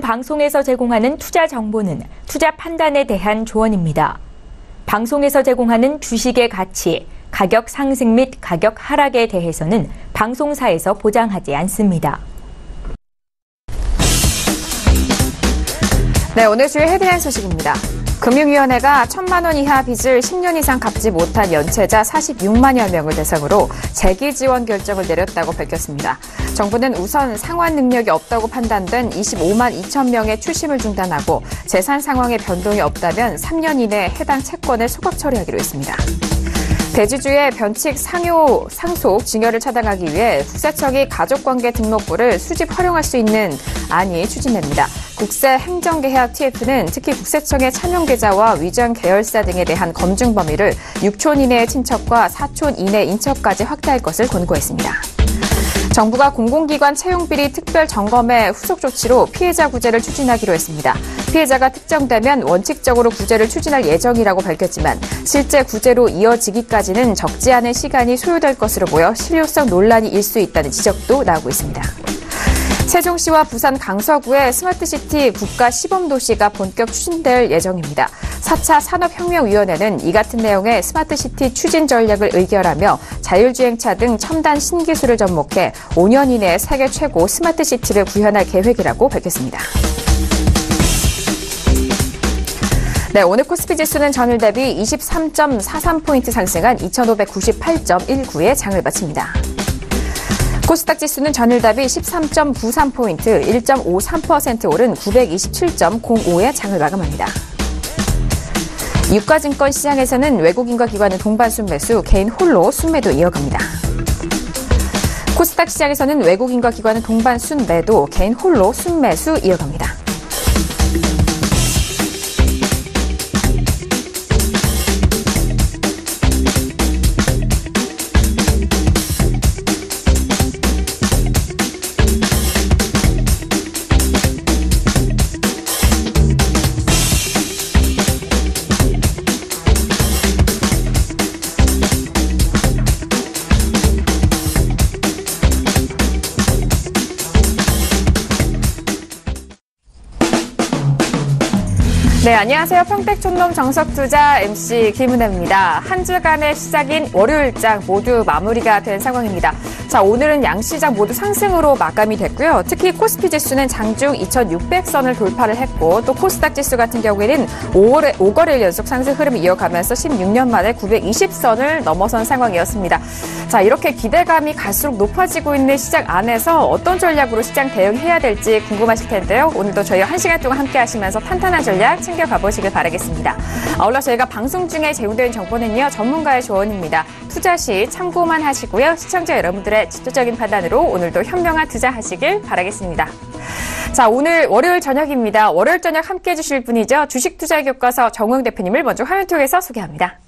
방송에서 제공하는 투자 정보는 투자 판단에 대한 조언입니다. 방송에서 제공하는 주식의 가치, 가격 상승 및 가격 하락에 대해서는 방송사에서 보장하지 않습니다. 네, 오늘 주요 헤드라인 소식입니다. 금융위원회가 1,000만 원 이하 빚을 10년 이상 갚지 못한 연체자 46만여 명을 대상으로 재기 지원 결정을 내렸다고 밝혔습니다. 정부는 우선 상환 능력이 없다고 판단된 25만 2천 명의 추심을 중단하고 재산 상황에 변동이 없다면 3년 이내에 해당 채권을 소각 처리하기로 했습니다. 대지주의 변칙 상속 증여를 차단하기 위해 국세청이 가족관계 등록부를 수집 활용할 수 있는 안이 추진됩니다. 국세행정개혁 TF는 특히 국세청의 차명계좌와 위장 계열사 등에 대한 검증 범위를 6촌 이내의 친척과 4촌 이내 인척까지 확대할 것을 권고했습니다. 정부가 공공기관 채용비리 특별 점검의 후속 조치로 피해자 구제를 추진하기로 했습니다. 피해자가 특정되면 원칙적으로 구제를 추진할 예정이라고 밝혔지만 실제 구제로 이어지기까지는 적지 않은 시간이 소요될 것으로 보여 실효성 논란이 일 수 있다는 지적도 나오고 있습니다. 세종시와 부산 강서구의 스마트시티 국가 시범도시가 본격 추진될 예정입니다. 4차 산업혁명위원회는 이 같은 내용의 스마트시티 추진 전략을 의결하며 자율주행차 등 첨단 신기술을 접목해 5년 이내에 세계 최고 스마트시티를 구현할 계획이라고 밝혔습니다. 네, 오늘 코스피 지수는 전일 대비 23.43포인트 상승한 2,598.19에 장을 마칩니다. 코스닥 지수는 전일 대비 13.93포인트, 1.53% 오른 927.05에 장을 마감합니다. 유가증권 시장에서는 외국인과 기관은 동반 순매수, 개인 홀로 순매도 이어갑니다. 코스닥 시장에서는 외국인과 기관은 동반 순매도, 개인 홀로 순매수 이어갑니다. 네, 안녕하세요. 평택촌놈 정석투자 MC 김은혜입니다. 한 주간의 시작인 월요일장 모두 마무리가 된 상황입니다. 자, 오늘은 양시장 모두 상승으로 마감이 됐고요. 특히 코스피 지수는 장중 2,600선을 돌파를 했고 또 코스닥 지수 같은 경우에는 5거래일 연속 상승 흐름을 이어가면서 16년 만에 920선을 넘어선 상황이었습니다. 자, 이렇게 기대감이 갈수록 높아지고 있는 시장 안에서 어떤 전략으로 시장 대응해야 될지 궁금하실 텐데요. 오늘도 저희와 1시간 동안 함께 하시면서 탄탄한 전략 챙겨가 보시길 바라겠습니다. 아울러 저희가 방송 중에 제공되는 정보는요, 전문가의 조언입니다. 투자 시 참고만 하시고요. 시청자 여러분들의 직접적인 판단으로 오늘도 현명한 투자하시길 바라겠습니다. 자, 오늘 월요일 저녁입니다. 월요일 저녁 함께해 주실 분이죠. 주식투자교과서 정우영 대표님을 먼저 화면 통해서 소개합니다.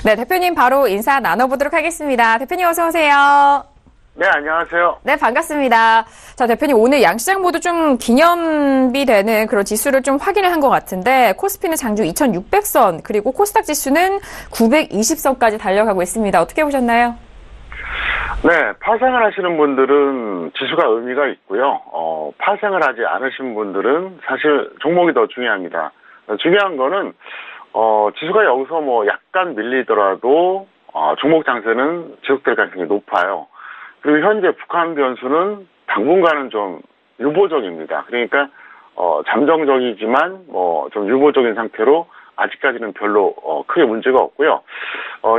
네, 대표님 바로 인사 나눠보도록 하겠습니다. 대표님 어서 오세요. 네, 안녕하세요. 네, 반갑습니다. 자, 대표님 오늘 양시장 모두 좀 기념비 되는 그런 지수를 좀 확인을 한 것 같은데 코스피는 장중 2,600선 그리고 코스닥 지수는 920선까지 달려가고 있습니다. 어떻게 보셨나요? 네, 파생을 하시는 분들은 지수가 의미가 있고요. 파생을 하지 않으신 분들은 사실 종목이 더 중요합니다. 중요한 거는 지수가 여기서 뭐 약간 밀리더라도 종목 장세는 지속될 가능성이 높아요. 그리고 현재 북한 변수는 당분간은 좀 유보적입니다. 그러니까 잠정적이지만 뭐 좀 유보적인 상태로 아직까지는 별로 크게 문제가 없고요.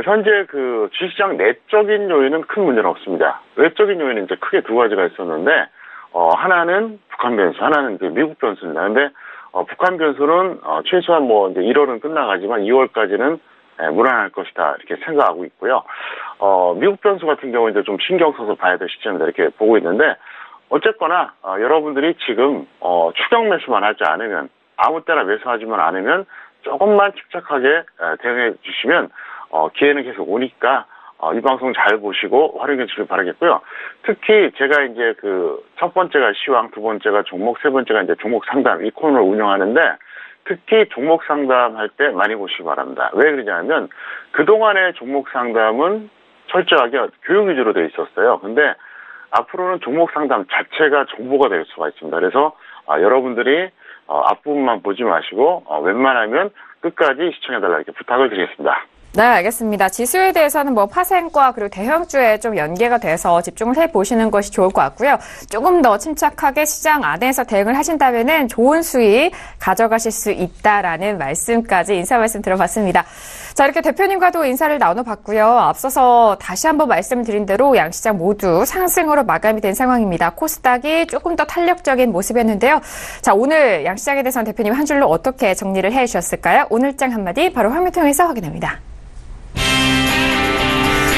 현재 그 주식시장 내적인 요인은 큰 문제는 없습니다. 외적인 요인은 이제 크게 두 가지가 있었는데 하나는 북한 변수, 하나는 이제 미국 변수입니다. 근데 북한 변수는 최소한 뭐 이제 1월은 끝나가지만 2월까지는 무난할 것이다 이렇게 생각하고 있고요. 미국 변수 같은 경우 이제 좀 신경 써서 봐야 될 시점이다 이렇게 보고 있는데 어쨌거나 여러분들이 지금 추격 매수만 하지 않으면 아무 때나 매수하지만 않으면 조금만 침착하게 대응해 주시면 기회는 계속 오니까 이 방송 잘 보시고 활용해 주시길 바라겠고요. 특히 제가 이제 그 첫 번째가 시황, 두 번째가 종목, 세 번째가 이제 종목 상담 이 코너를 운영하는데 특히 종목 상담할 때 많이 보시기 바랍니다. 왜 그러냐면 그동안의 종목 상담은 철저하게 교육 위주로 되어 있었어요. 근데 앞으로는 종목 상담 자체가 정보가 될 수가 있습니다. 그래서 여러분들이 앞부분만 보지 마시고 웬만하면 끝까지 시청해달라 이렇게 부탁을 드리겠습니다. 네, 알겠습니다. 지수에 대해서는 뭐 파생과 그리고 대형주에 좀 연계가 돼서 집중을 해보시는 것이 좋을 것 같고요. 조금 더 침착하게 시장 안에서 대응을 하신다면은 좋은 수익 가져가실 수 있다라는 말씀까지 인사 말씀 들어봤습니다. 자, 이렇게 대표님과도 인사를 나눠봤고요. 앞서서 다시 한번 말씀드린 대로 양시장 모두 상승으로 마감이 된 상황입니다. 코스닥이 조금 더 탄력적인 모습이었는데요. 자, 오늘 양시장에 대해서는 대표님 한 줄로 어떻게 정리를 해주셨을까요? 오늘장 한마디 바로 화면 통해서 확인합니다.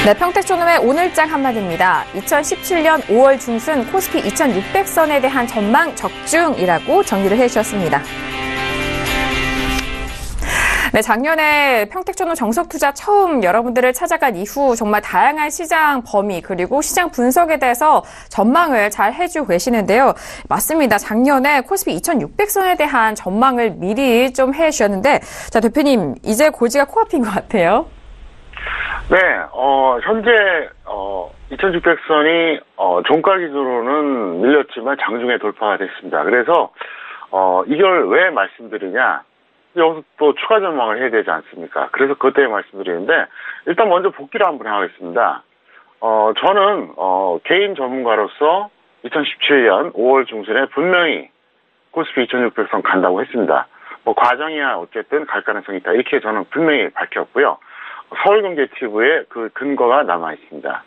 네, 평택촌놈의 오늘장 한마디입니다. 2017년 5월 중순 코스피 2600선에 대한 전망 적중이라고 정리를 해주셨습니다. 네, 작년에 평택촌놈 정석투자 처음 여러분들을 찾아간 이후 정말 다양한 시장 범위 그리고 시장 분석에 대해서 전망을 잘 해주고 계시는데요. 맞습니다. 작년에 코스피 2600선에 대한 전망을 미리 좀 해주셨는데 자, 대표님 이제 고지가 코앞인 것 같아요. 네, 현재 2600선이 종가 기준으로는 밀렸지만 장중에 돌파가 됐습니다. 그래서 이걸 왜 말씀드리냐? 여기서 또 추가 전망을 해야 되지 않습니까? 그래서 그것 때문에 말씀드리는데 일단 먼저 복귀를 한번 하겠습니다. 저는 개인 전문가로서 2017년 5월 중순에 분명히 코스피 2600선 간다고 했습니다. 뭐 과정이야 어쨌든 갈 가능성이 있다. 이렇게 저는 분명히 밝혔고요. 서울경제TV에 그 근거가 남아 있습니다.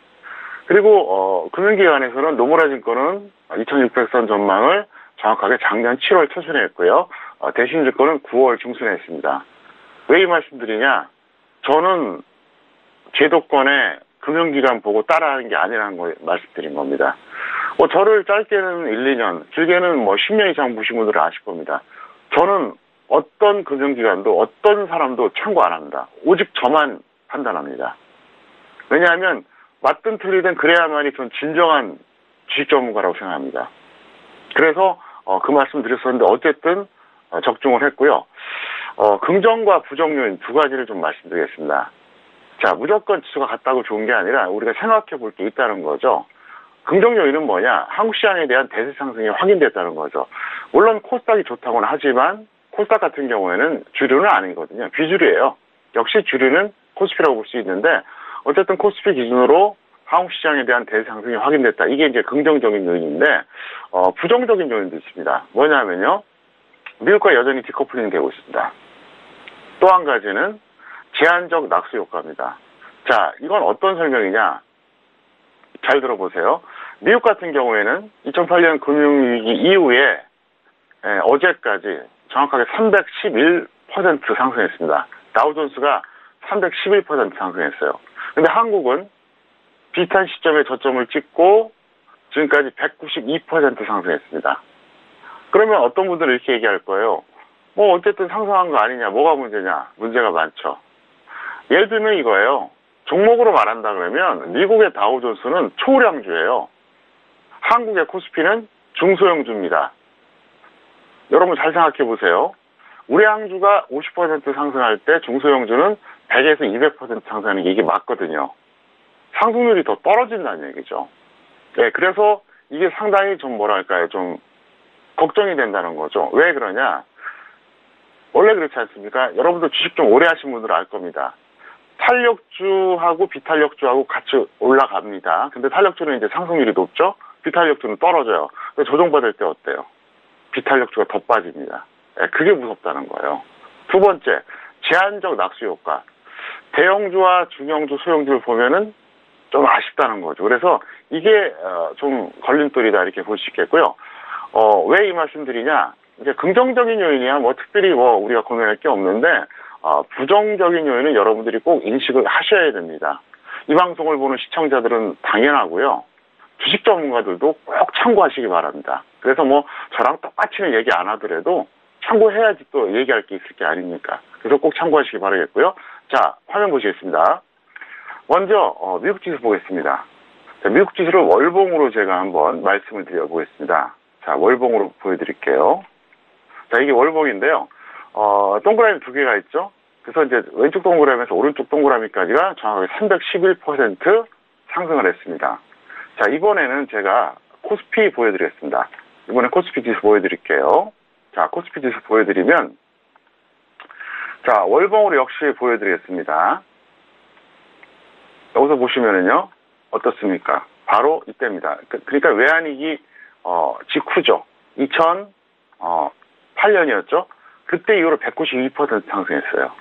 그리고 금융기관에서는 노무라증권은 2600선 전망을 정확하게 작년 7월 초순에 했고요. 대신증권은 9월 중순에 했습니다. 왜 이 말씀드리냐? 저는 제도권에 금융기관 보고 따라하는 게 아니라는 걸 말씀드린 겁니다. 저를 짧게는 1, 2년, 길게는 10년 이상 보신 분들은 아실 겁니다. 저는 어떤 금융기관도 어떤 사람도 참고 안 합니다. 오직 저만 판단합니다. 왜냐하면 맞든 틀리든 그래야만이 전 진정한 주식 전문가라고 생각합니다. 그래서 그 말씀 드렸었는데 어쨌든 적중을 했고요. 긍정과 부정 요인 두 가지를 좀 말씀드리겠습니다. 자, 무조건 지수가 같다고 좋은 게 아니라 우리가 생각해 볼 게 있다는 거죠. 긍정 요인은 뭐냐? 한국 시장에 대한 대세 상승이 확인됐다는 거죠. 물론 코스닥이 좋다고는 하지만 코스닥 같은 경우에는 주류는 아니거든요. 비주류예요. 역시 주류는 코스피라고 볼 수 있는데 어쨌든 코스피 기준으로 한국 시장에 대한 대세 상승이 확인됐다. 이게 이제 긍정적인 요인인데 부정적인 요인도 있습니다. 뭐냐면요. 미국과 여전히 디커플링 되고 있습니다. 또 한 가지는 제한적 낙수 효과입니다. 자, 이건 어떤 설명이냐? 잘 들어보세요. 미국 같은 경우에는 2008년 금융위기 이후에 어제까지 정확하게 311% 상승했습니다. 다우존스가 311% 상승했어요. 근데 한국은 비슷한 시점에 저점을 찍고 지금까지 192% 상승했습니다. 그러면 어떤 분들은 이렇게 얘기할 거예요. 어쨌든 상승한 거 아니냐, 뭐가 문제냐, 문제가 많죠. 예를 들면 이거예요. 종목으로 말한다 그러면 미국의 다우존스는 초량주예요. 한국의 코스피는 중소형주입니다. 여러분 잘 생각해 보세요. 우리 항주가 50% 상승할 때 중소형주는 100에서 200% 상승하는 게 이게 맞거든요. 상승률이 더 떨어진다는 얘기죠. 네, 그래서 이게 상당히 좀 뭐랄까요, 좀 걱정이 된다는 거죠. 왜 그러냐? 원래 그렇지 않습니까? 여러분들 주식 좀 오래 하신 분들은 알 겁니다. 탄력주하고 비탄력주하고 같이 올라갑니다. 근데 탄력주는 이제 상승률이 높죠? 비탄력주는 떨어져요. 근데 조정받을 때 어때요? 비탄력주가 더 빠집니다. 네, 그게 무섭다는 거예요. 두 번째, 제한적 낙수 효과. 대형주와 중형주, 소형주를 보면은 좀 아쉽다는 거죠. 그래서 이게 좀 걸림돌이다 이렇게 볼 수 있겠고요. 왜 이 말씀 드리냐? 이제 긍정적인 요인이야 특별히 우리가 고민할 게 없는데 부정적인 요인은 여러분들이 꼭 인식을 하셔야 됩니다. 이 방송을 보는 시청자들은 당연하고요. 주식 전문가들도 꼭 참고하시기 바랍니다. 그래서 저랑 똑같이는 얘기 안 하더라도 참고해야지 또 얘기할 게 있을 게 아닙니까? 그래서 꼭 참고하시기 바라겠고요. 자, 화면 보시겠습니다. 먼저 미국 지수 보겠습니다. 자, 미국 지수를 월봉으로 제가 한번 말씀을 드려보겠습니다. 자, 월봉으로 보여드릴게요. 자, 이게 월봉인데요. 동그라미 두 개가 있죠. 그래서 이제 왼쪽 동그라미에서 오른쪽 동그라미까지가 정확하게 311% 상승을 했습니다. 자, 이번에는 제가 코스피 보여드리겠습니다. 이번에 코스피 지수 보여드릴게요. 자, 코스피 지수 보여드리면, 자, 월봉으로 역시 보여드리겠습니다. 여기서 보시면은요, 어떻습니까? 바로 이때입니다. 그러니까 외환위기, 직후죠. 2008년이었죠. 그때 이후로 192% 상승했어요.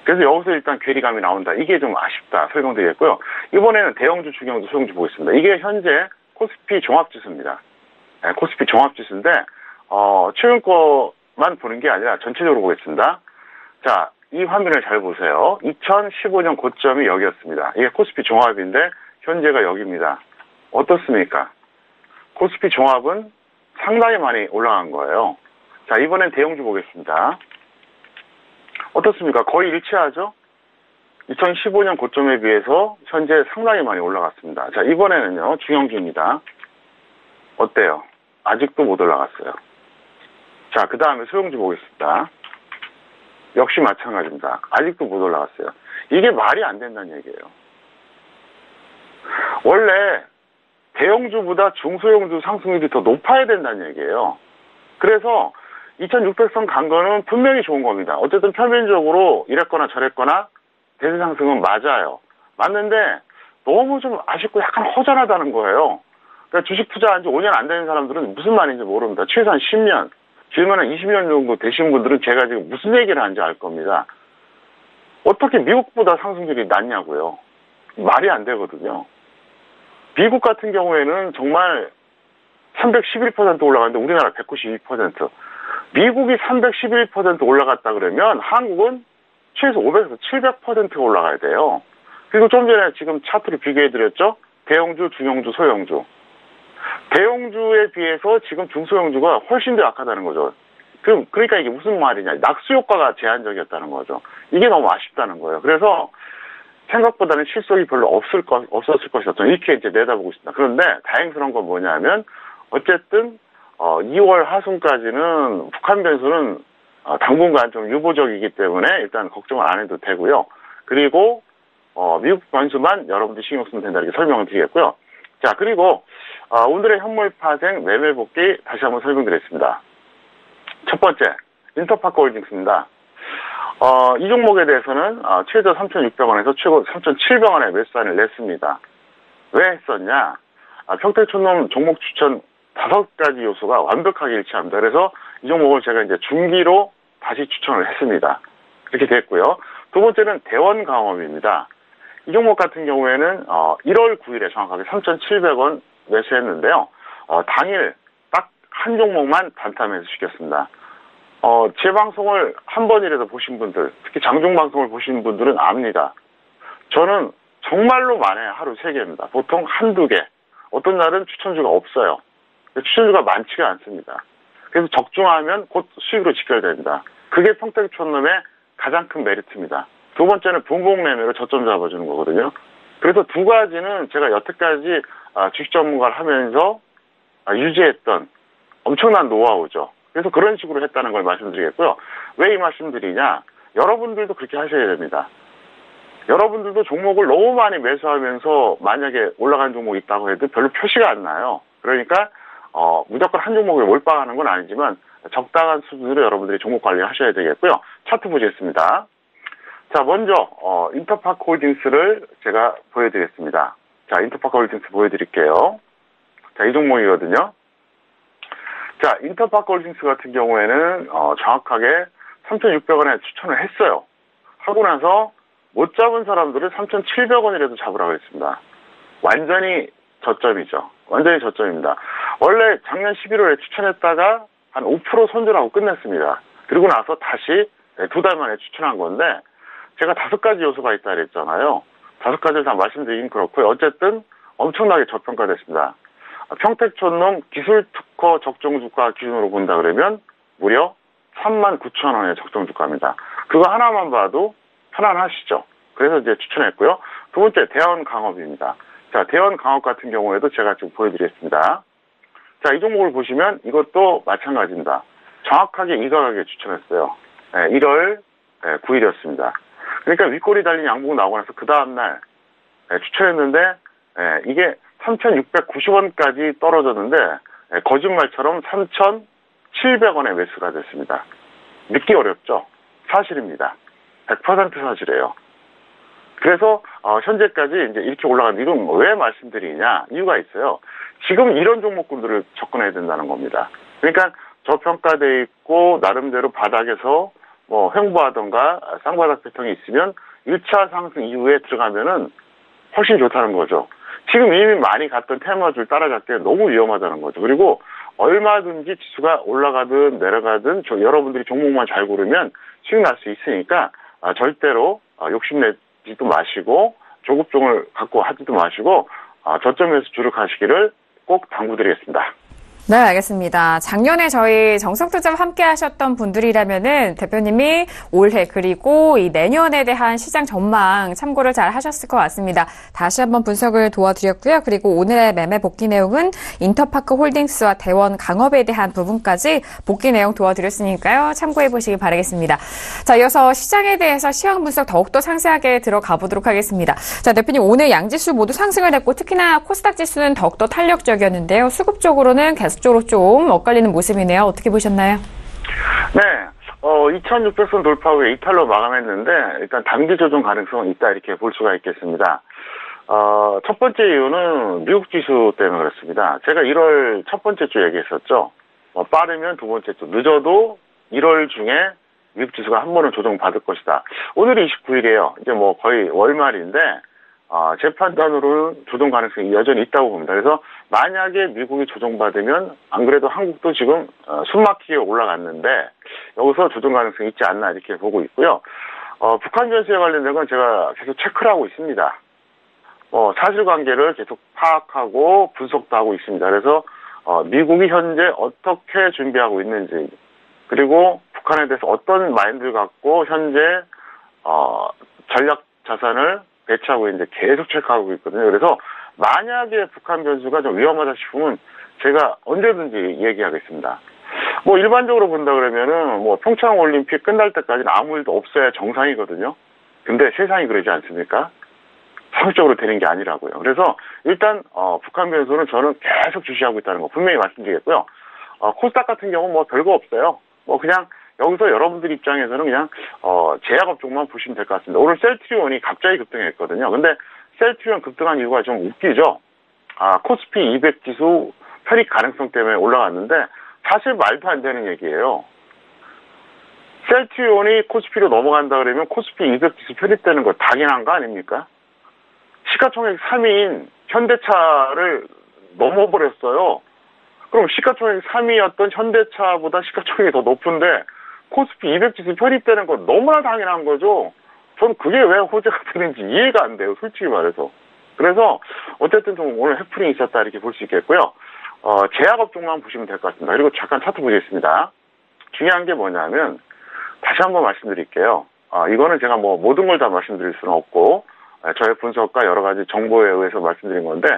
그래서 여기서 일단 괴리감이 나온다. 이게 좀 아쉽다. 설명드리겠고요. 이번에는 대형주, 중형주, 소형주 보겠습니다. 이게 현재 코스피 종합지수입니다. 네, 코스피 종합지수인데, 최근 거만 보는 게 아니라 전체적으로 보겠습니다. 자, 이 화면을 잘 보세요. 2015년 고점이 여기였습니다. 이게 코스피 종합인데, 현재가 여기입니다. 어떻습니까? 코스피 종합은 상당히 많이 올라간 거예요. 자, 이번엔 대형주 보겠습니다. 어떻습니까? 거의 일치하죠? 2015년 고점에 비해서 현재 상당히 많이 올라갔습니다. 자, 이번에는요, 중형주입니다. 어때요? 아직도 못 올라갔어요. 자, 그 다음에 소형주 보겠습니다. 역시 마찬가지입니다. 아직도 못 올라갔어요. 이게 말이 안 된다는 얘기예요. 원래 대형주보다 중소형주 상승률이 더 높아야 된다는 얘기예요. 그래서 2600선 간 거는 분명히 좋은 겁니다. 어쨌든 표면적으로 이랬거나 저랬거나 대세 상승은 맞아요. 맞는데 너무 좀 아쉽고 약간 허전하다는 거예요. 그러니까 주식 투자한 지 5년 안 되는 사람들은 무슨 말인지 모릅니다. 최소한 10년, 길면 한 20년 정도 되신 분들은 제가 지금 무슨 얘기를 하는지 알 겁니다. 어떻게 미국보다 상승률이 낮냐고요. 말이 안 되거든요. 미국 같은 경우에는 정말 311% 올라갔는데 우리나라 192%. 미국이 311% 올라갔다 그러면 한국은 최소 500에서 700%가 올라가야 돼요. 그리고 좀 전에 지금 차트를 비교해드렸죠? 대형주, 중형주, 소형주. 대형주에 비해서 지금 중소형주가 훨씬 더 약하다는 거죠. 그러니까 이게 무슨 말이냐. 낙수 효과가 제한적이었다는 거죠. 이게 너무 아쉽다는 거예요. 그래서 생각보다는 실속이 별로 없었을 것이다. 이렇게 이제 내다보고 있습니다. 그런데 다행스러운 건 뭐냐면 어쨌든 2월 하순까지는 북한 변수는 당분간 좀 유보적이기 때문에 일단 걱정을 안 해도 되고요. 그리고 미국 변수만 여러분들이 신경 쓰면 된다 이렇게 설명을 드리겠고요. 자, 그리고 오늘의 현물 파생 매매 복귀 다시 한번 설명드리겠습니다. 첫 번째, 인터파크홀딩스입니다. 이 종목에 대해서는 최저 3,600원에서 최고 3,700원에 매수단을 냈습니다. 왜 했었냐? 평택촌놈 종목 추천 5가지 요소가 완벽하게 일치합니다. 그래서 이 종목을 제가 이제 중기로 다시 추천을 했습니다. 이렇게 됐고요. 두 번째는 대원강업입니다. 이 종목 같은 경우에는 1월 9일에 정확하게 3,700원 매수했는데요. 당일 딱 한 종목만 단타 매수시켰습니다. 제 방송을 한 번이라도 보신 분들, 특히 장중 방송을 보신 분들은 압니다. 저는 정말로 많아요. 하루 3개입니다. 보통 한두 개. 어떤 날은 추천주가 없어요. 추천주가 많지가 않습니다. 그래서 적중하면 곧 수익으로 직결됩니다. 그게 평택촌놈의 가장 큰 메리트입니다. 두 번째는 분봉 매매로 저점 잡아주는 거거든요. 그래서 두 가지는 제가 여태까지 주식 전문가를 하면서 유지했던 엄청난 노하우죠. 그래서 그런 식으로 했다는 걸 말씀드리겠고요. 왜 이 말씀드리냐? 여러분들도 그렇게 하셔야 됩니다. 여러분들도 종목을 너무 많이 매수하면서 만약에 올라간 종목이 있다고 해도 별로 표시가 안 나요. 그러니까 무조건 한 종목을 몰빵하는 건 아니지만 적당한 수준으로 여러분들이 종목 관리를 하셔야 되겠고요. 차트 보시겠습니다. 자, 먼저 인터파크홀딩스를 제가 보여드리겠습니다. 자, 인터파크홀딩스 보여드릴게요. 자, 이 종목이거든요. 자, 인터파크홀딩스 같은 경우에는 정확하게 3,600원에 추천을 했어요. 하고 나서 못 잡은 사람들은 3,700원이라도 잡으라고 했습니다. 완전히 저점이죠. 완전히 저점입니다. 원래 작년 11월에 추천했다가 한 5% 손절하고 끝냈습니다. 그리고 나서 다시 2달 만에 추천한 건데 제가 5가지 요소가 있다 그랬잖아요. 5가지를 다 말씀드리긴 그렇고요. 어쨌든 엄청나게 저평가됐습니다. 평택촌놈 기술특허 적정주가 기준으로 본다 그러면 무려 39,000원의 적정주가입니다. 그거 하나만 봐도 편안하시죠. 그래서 이제 추천했고요. 두 번째, 대원강업입니다. 자, 대원강업 같은 경우에도 제가 지금 보여드리겠습니다. 자, 이 종목을 보시면 이것도 마찬가지입니다. 정확하게 이 가격에 추천했어요. 1월 9일이었습니다. 그러니까 윗골이 달린 양봉 나오고 나서 그 다음날 추천했는데 이게 3,690원까지 떨어졌는데 거짓말처럼 3,700원에 매수가 됐습니다. 믿기 어렵죠? 사실입니다. 100% 사실이에요. 그래서 현재까지 이제 이렇게 올라가는 이건 왜 말씀드리냐 이유가 있어요. 지금 이런 종목군들을 접근해야 된다는 겁니다. 그러니까 저평가돼 있고 나름대로 바닥에서 뭐 횡보하던가 쌍바닥 패턴이 있으면 1차 상승 이후에 들어가면은 훨씬 좋다는 거죠. 지금 이미 많이 갔던 테마줄 따라잡기가 너무 위험하다는 거죠. 그리고 얼마든지 지수가 올라가든 내려가든 여러분들이 종목만 잘 고르면 수익 날 수 있으니까 절대로 욕심내지도 마시고 조급종을 갖고 하지도 마시고 저점에서 주력하시기를 꼭 당부드리겠습니다. 네, 알겠습니다. 작년에 저희 정성투자와 함께 하셨던 분들이라면은 대표님이 올해 그리고 이 내년에 대한 시장 전망 참고를 잘 하셨을 것 같습니다. 다시 한번 분석을 도와드렸고요. 그리고 오늘의 매매 복귀 내용은 인터파크 홀딩스와 대원 강업에 대한 부분까지 복귀 내용 도와드렸으니까요. 참고해 보시기 바라겠습니다. 자, 이어서 시장에 대해서 시황 분석 더욱더 상세하게 들어가 보도록 하겠습니다. 자, 대표님 오늘 양지수 모두 상승을 했고 특히나 코스닥 지수는 더욱더 탄력적이었는데요. 수급 적으로는 계속적으로 좀 엇갈리는 모습이네요. 어떻게 보셨나요? 네. 2600선 돌파 후에 이탈로 마감했는데 일단 단기 조정 가능성은 있다 이렇게 볼 수가 있겠습니다. 첫 번째 이유는 미국 지수 때문에 그렇습니다. 제가 1월 첫 번째 주 얘기했었죠. 빠르면 두 번째 주, 늦어도 1월 중에 미국 지수가 한 번은 조정받을 것이다. 오늘이 29일이에요. 이제 뭐 거의 월말인데 제 판단으로 조정 가능성이 여전히 있다고 봅니다. 그래서 만약에 미국이 조정받으면 안 그래도 한국도 지금 숨막히게 올라갔는데 여기서 조정 가능성이 있지 않나 이렇게 보고 있고요. 북한 전시에 관련된 건 제가 계속 체크를 하고 있습니다. 사실관계를 계속 파악하고 분석도 하고 있습니다. 그래서 미국이 현재 어떻게 준비하고 있는지 그리고 북한에 대해서 어떤 마인드를 갖고 현재 전략 자산을 배치하고 있는데 계속 체크하고 있거든요. 그래서 만약에 북한 변수가 좀 위험하다 싶으면 제가 언제든지 얘기하겠습니다. 일반적으로 본다 그러면은 평창 올림픽 끝날 때까지는 아무 일도 없어야 정상이거든요. 근데 세상이 그러지 않습니까? 상식적으로 되는 게 아니라고요. 그래서 일단 북한 변수는 저는 계속 주시하고 있다는 거 분명히 말씀드리겠고요. 코스닥 같은 경우는 별거 없어요. 그냥 여기서 여러분들 입장에서는 그냥 제약업종만 보시면 될 것 같습니다. 오늘 셀트리온이 갑자기 급등했거든요. 근데 셀트리온 급등한 이유가 좀 웃기죠. 코스피 200 지수 편입 가능성 때문에 올라갔는데 사실 말도 안 되는 얘기예요. 셀트리온이 코스피로 넘어간다 그러면 코스피 200 지수 편입되는 거 당연한 거 아닙니까? 시가총액 3위인 현대차를 넘어버렸어요. 그럼 시가총액 3위였던 현대차보다 시가총액이 더 높은데 코스피 200 지수 편입되는 건 너무나 당연한 거죠. 전 그게 왜 호재가 되는지 이해가 안 돼요. 솔직히 말해서. 그래서 어쨌든 좀 오늘 해프닝이 있었다 이렇게 볼 수 있겠고요. 제약업종만 보시면 될 것 같습니다. 그리고 잠깐 차트 보겠습니다. 중요한 게 뭐냐면 다시 한번 말씀드릴게요. 이거는 제가 모든 걸 다 말씀드릴 수는 없고 저의 분석과 여러 가지 정보에 의해서 말씀드린 건데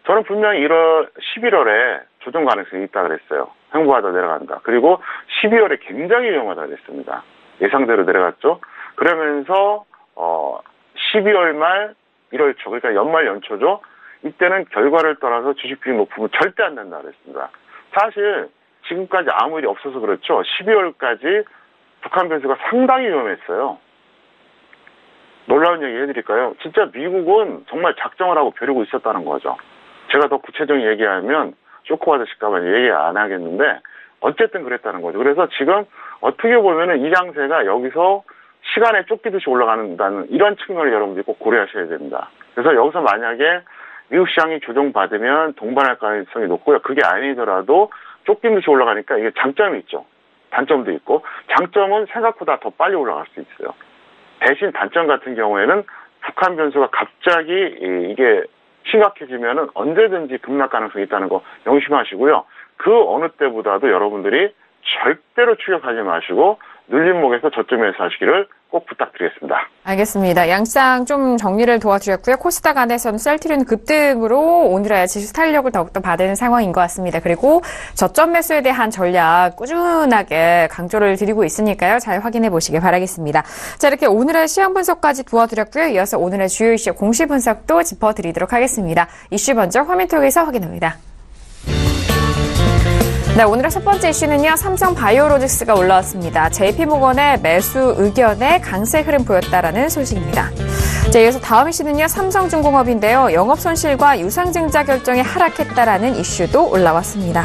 저는 분명히 11월에 조정 가능성이 있다 그랬어요. 횡보하다 내려간다. 그리고 12월에 굉장히 위험하다 그랬습니다. 예상대로 내려갔죠. 그러면서 12월 말 1월 초 그러니까 연말 연초죠. 이때는 결과를 떠나서 주식 비중 높으면 절대 안 된다 그랬습니다. 사실 지금까지 아무 일이 없어서 그렇죠. 12월까지 북한 변수가 상당히 위험했어요. 놀라운 얘기 해드릴까요? 진짜 미국은 정말 작정을 하고 벼르고 있었다는 거죠. 제가 더 구체적인 얘기하면 쇼크가 되실까봐 얘기 안 하겠는데 어쨌든 그랬다는 거죠. 그래서 지금 어떻게 보면은 이 장세가 여기서 시간에 쫓기듯이 올라가는다는 이런 측면을 여러분들이 꼭 고려하셔야 됩니다. 그래서 여기서 만약에 미국 시장이 조정받으면 동반할 가능성이 높고요. 그게 아니더라도 쫓기듯이 올라가니까 이게 장점이 있죠. 단점도 있고 장점은 생각보다 더 빨리 올라갈 수 있어요. 대신 단점 같은 경우에는 북한 변수가 갑자기 이게 심각해지면은 언제든지 급락 가능성이 있다는 거 명심하시고요. 그 어느 때보다도 여러분들이 절대로 추격하지 마시고 눌림목에서 저점에서 하시기를 꼭 부탁드리겠습니다. 알겠습니다. 양상 좀 정리를 도와주셨고요. 코스닥 안에서는 셀트리온 급등으로 오늘의 지수 탄력을 더욱더 받은 상황인 것 같습니다. 그리고 저점 매수에 대한 전략 꾸준하게 강조를 드리고 있으니까요. 잘 확인해 보시길 바라겠습니다. 자, 이렇게 오늘의 시황 분석까지 도와드렸고요. 이어서 오늘의 주요 이슈 공시 분석도 짚어드리도록 하겠습니다. 이슈 먼저 화면 통해서 확인합니다. 네, 오늘의 첫 번째 이슈는요. 삼성바이오로직스가 올라왔습니다. JP모건의 매수 의견에 강세 흐름 보였다라는 소식입니다. 자, 이어서 다음 이슈는요. 삼성중공업인데요. 영업손실과 유상증자 결정이 하락했다라는 이슈도 올라왔습니다.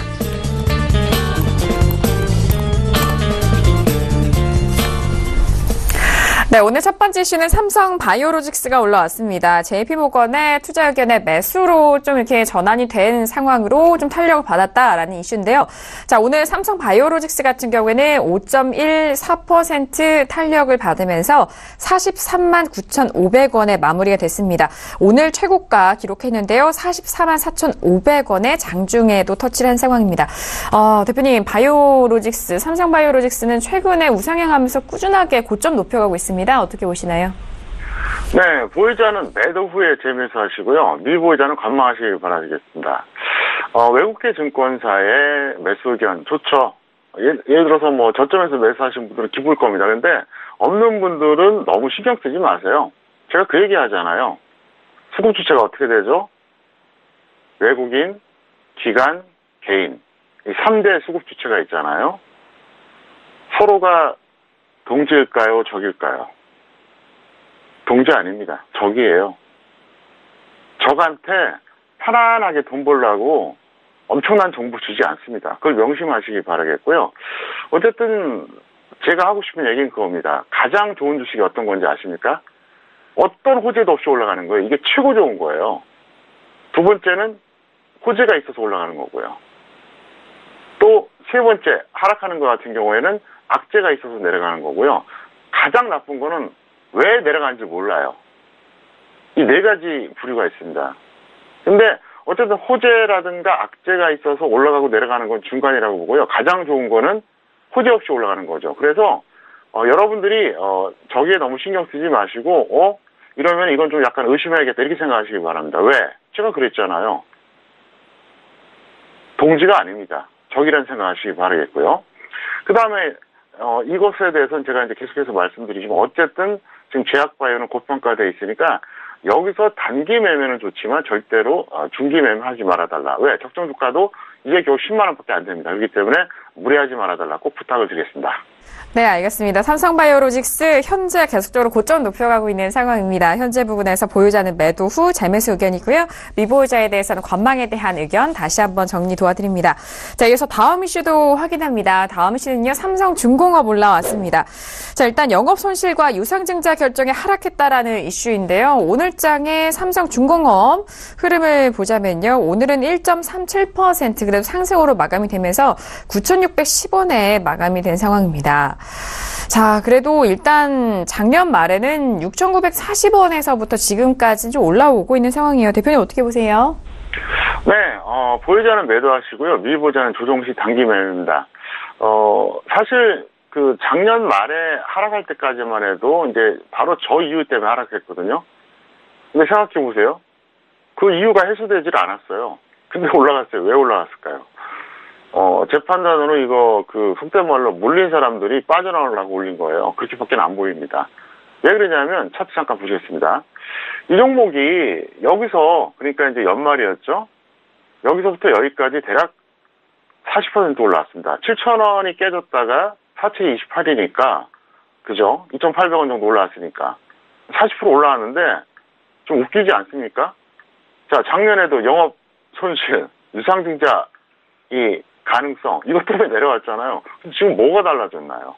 네, 오늘 첫 번째 이슈는 삼성바이오로직스가 올라왔습니다. JP모건의 투자 의견의 매수로 좀 이렇게 전환이 된 상황으로 좀 탄력을 받았다라는 이슈인데요. 자, 오늘 삼성바이오로직스 같은 경우에는 5.14% 탄력을 받으면서 43만 9,500원에 마무리가 됐습니다. 오늘 최고가 기록했는데요. 44만 4,500원에 장중에도 터치를 한 상황입니다. 대표님, 바이오로직스, 삼성바이오로직스는 최근에 우상향하면서 꾸준하게 고점 높여가고 있습니다. 어떻게 보시나요? 네, 보유자는 매도 후에 재매수하시고요. 미보유자는 관망하시길 바라겠습니다. 외국계 증권사의 매수 의견 좋죠. 예를 들어서 뭐 저점에서 매수하신 분들은 기쁠 겁니다. 근데 없는 분들은 너무 신경 쓰지 마세요. 제가 그 얘기 하잖아요. 수급 주체가 어떻게 되죠? 외국인, 기관, 개인. 이 3대 수급 주체가 있잖아요. 서로가 동지일까요? 적일까요? 동지 아닙니다. 적이에요. 적한테 편안하게 돈 벌라고 엄청난 정보 주지 않습니다. 그걸 명심하시기 바라겠고요. 어쨌든 제가 하고 싶은 얘기는 그겁니다. 가장 좋은 주식이 어떤 건지 아십니까? 어떤 호재도 없이 올라가는 거예요. 이게 최고 좋은 거예요. 두 번째는 호재가 있어서 올라가는 거고요. 또 세 번째, 하락하는 것 같은 경우에는 악재가 있어서 내려가는 거고요. 가장 나쁜 거는 왜 내려가는지 몰라요. 이 네 가지 부류가 있습니다. 근데 어쨌든 호재라든가 악재가 있어서 올라가고 내려가는 건 중간이라고 보고요. 가장 좋은 거는 호재 없이 올라가는 거죠. 그래서 여러분들이 저기에 너무 신경 쓰지 마시고 이러면 이건 좀 약간 의심해야겠다 이렇게 생각하시기 바랍니다. 왜? 제가 그랬잖아요. 동지가 아닙니다. 적이라는 생각하시기 바라겠고요. 그 다음에 이것에 대해서는 제가 이제 계속해서 말씀드리지만 어쨌든 지금 제약바이오는 고평가되어 있으니까 여기서 단기 매매는 좋지만 절대로 중기 매매하지 말아달라. 왜? 적정 주가도 이제 겨우 10만 원밖에 안 됩니다. 그렇기 때문에 무리하지 말아달라 꼭 부탁을 드리겠습니다. 네, 알겠습니다. 삼성바이오로직스 현재 계속적으로 고점 높여가고 있는 상황입니다. 현재 부분에서 보유자는 매도 후 재매수 의견이고요. 미보유자에 대해서는 관망에 대한 의견 다시 한번 정리 도와드립니다. 자, 이어서 다음 이슈도 확인합니다. 다음 이슈는요. 삼성중공업 올라왔습니다. 자, 일단 영업손실과 유상증자 결정이 하락했다라는 이슈인데요. 오늘장의 삼성중공업 흐름을 보자면요. 오늘은 1.37% 그래도 상승으로 마감이 되면서 9,610원에 마감이 된 상황입니다. 자, 그래도 일단 작년 말에는 6,940원에서부터 지금까지 좀 올라오고 있는 상황이에요. 대표님 어떻게 보세요? 네, 보유자는 매도하시고요. 미보유자는 조정 시 단기 매매입니다. 사실 그 작년 말에 하락할 때까지만 해도 이제 바로 저 이유 때문에 하락했거든요. 근데 생각해 보세요. 그 이유가 해소되질 않았어요. 근데 올라갔어요. 왜 올라갔을까요? 제 판단으로 이거 속된 말로 물린 사람들이 빠져나오려고 올린 거예요. 그렇게밖에 안 보입니다. 왜 그러냐면 차트 잠깐 보시겠습니다. 이 종목이 여기서 그러니까 이제 연말이었죠. 여기서부터 여기까지 대략 40% 올라왔습니다. 7,000원이 깨졌다가 4,028이니까 그죠? 2,800원 정도 올라왔으니까 40% 올라왔는데 좀 웃기지 않습니까? 자, 작년에도 영업 손실, 유상증자 이 가능성 이것 때문에 내려왔잖아요. 지금 뭐가 달라졌나요?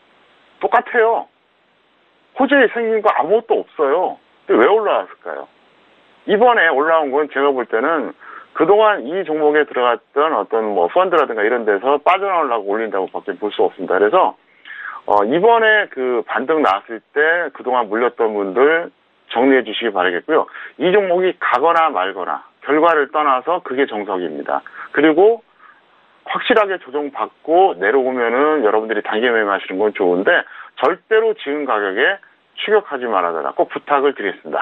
똑같아요. 호재에 생긴 거 아무것도 없어요. 근데 왜 올라왔을까요? 이번에 올라온 건 제가 볼 때는 그동안 이 종목에 들어갔던 어떤 뭐 펀드라든가 이런 데서 빠져나오려고 올린다고 밖에 볼 수 없습니다. 그래서 이번에 그 반등 나왔을 때 그동안 물렸던 분들 정리해 주시기 바라겠고요. 이 종목이 가거나 말거나 결과를 떠나서 그게 정석입니다. 그리고 확실하게 조정받고 내려오면은 여러분들이 단기 매매하시는 건 좋은데 절대로 지금 가격에 추격하지 말아달라 꼭 부탁을 드리겠습니다.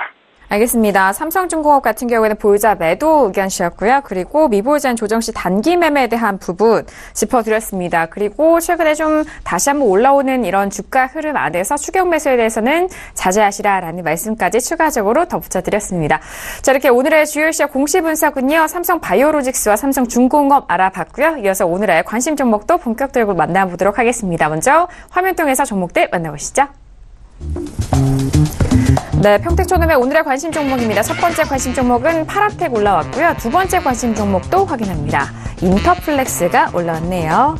알겠습니다. 삼성중공업 같은 경우에는 보유자 매도 의견 주셨고요. 그리고 미보유자는 조정시 단기 매매에 대한 부분 짚어드렸습니다. 그리고 최근에 좀 다시 한번 올라오는 이런 주가 흐름 안에서 추격 매수에 대해서는 자제하시라라는 말씀까지 추가적으로 덧붙여드렸습니다. 자, 이렇게 오늘의 주요 시장 공시 분석은요. 삼성바이오로직스와 삼성중공업 알아봤고요. 이어서 오늘의 관심 종목도 본격적으로 만나보도록 하겠습니다. 먼저 화면 통해서 종목들 만나보시죠. 네, 평택초놈의 오늘의 관심 종목입니다. 첫 번째 관심 종목은 파라텍 올라왔고요. 두 번째 관심 종목도 확인합니다. 인터플렉스가 올라왔네요.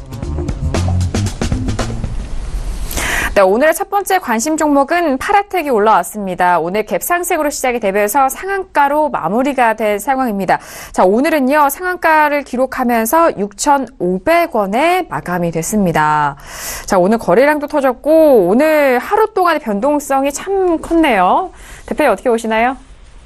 네, 오늘의 첫 번째 관심 종목은 파라텍이 올라왔습니다. 오늘 갭 상승으로 시작이 되면서 상한가로 마무리가 된 상황입니다. 자, 오늘은요, 상한가를 기록하면서 6,500원에 마감이 됐습니다. 자, 오늘 거래량도 터졌고, 오늘 하루 동안의 변동성이 참 컸네요. 대표님 어떻게 보시나요?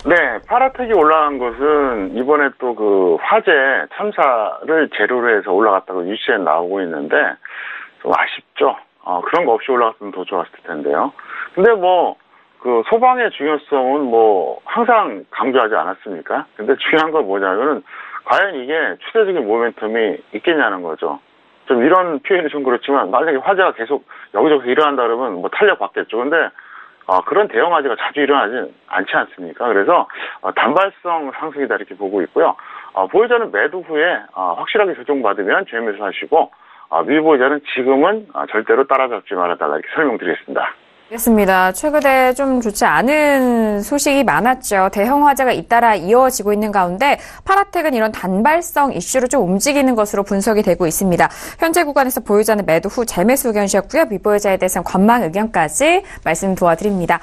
네, 파라텍이 올라간 것은 이번에 또 그 화재 참사를 재료로 해서 올라갔다고 뉴스에 나오고 있는데, 좀 아쉽죠. 그런 거 없이 올라갔으면 더 좋았을 텐데요. 근데 그 소방의 중요성은 항상 강조하지 않았습니까? 근데 중요한 건 뭐냐면은, 과연 이게 추세적인 모멘텀이 있겠냐는 거죠. 좀 이런 표현이 좀 그렇지만, 만약에 화재가 계속 여기저기서 일어난다 그러면 탄력 받겠죠. 근데, 그런 대형 화재가 자주 일어나지 않지 않습니까? 그래서, 단발성 상승이다 이렇게 보고 있고요. 보유자는 매도 후에, 확실하게 조정받으면 재매수하시고, 미보유자는 지금은 절대로 따라잡지 말아달라 이렇게 설명드리겠습니다. 알겠습니다. 최근에 좀 좋지 않은 소식이 많았죠. 대형 화재가 잇따라 이어지고 있는 가운데 파라텍은 이런 단발성 이슈로 좀 움직이는 것으로 분석이 되고 있습니다. 현재 구간에서 보유자는 매도 후 재매수 의견 주셨고요. 미보유자에 대해서는 관망 의견까지 말씀 도와드립니다.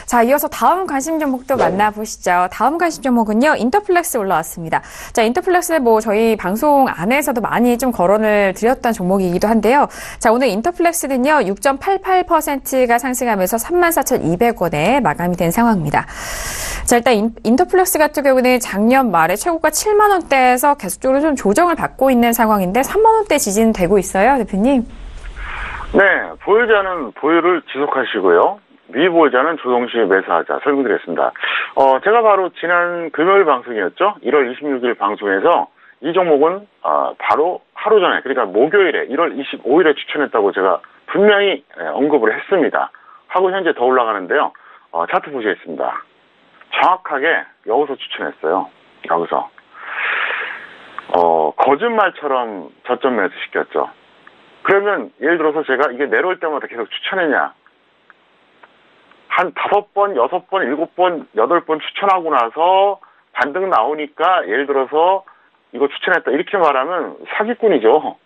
자, 이어서 다음 관심 종목도 만나보시죠. 다음 관심 종목은요. 인터플렉스 올라왔습니다. 자, 인터플렉스 저희 방송 안에서도 많이 좀 거론을 드렸던 종목이기도 한데요. 자, 오늘 인터플렉스는요. 6.88%가 상승하면서 34,200원에 마감이 된 상황입니다. 자, 일단 인터플렉스 같은 경우는 작년 말에 최고가 7만 원대에서 계속적으로 좀 조정을 받고 있는 상황인데 3만 원대 지진되고 있어요, 대표님. 네, 보유자는 보유를 지속하시고요. 미보유자는 조정시 매수하자 설명드렸습니다. 제가 바로 지난 금요일 방송이었죠. 1월 26일 방송에서 이 종목은 바로 하루 전에, 그러니까 목요일에 1월 25일에 추천했다고 제가 분명히 언급을 했습니다. 하고 현재 더 올라가는데요. 차트 보시겠습니다. 정확하게 여기서 추천했어요. 여기서. 거짓말처럼 저점 매수 시켰죠. 그러면 예를 들어서 제가 이게 내려올 때마다 계속 추천했냐. 한 5번, 6번, 7번, 8번 추천하고 나서 반등 나오니까 예를 들어서 이거 추천했다 이렇게 말하면 사기꾼이죠.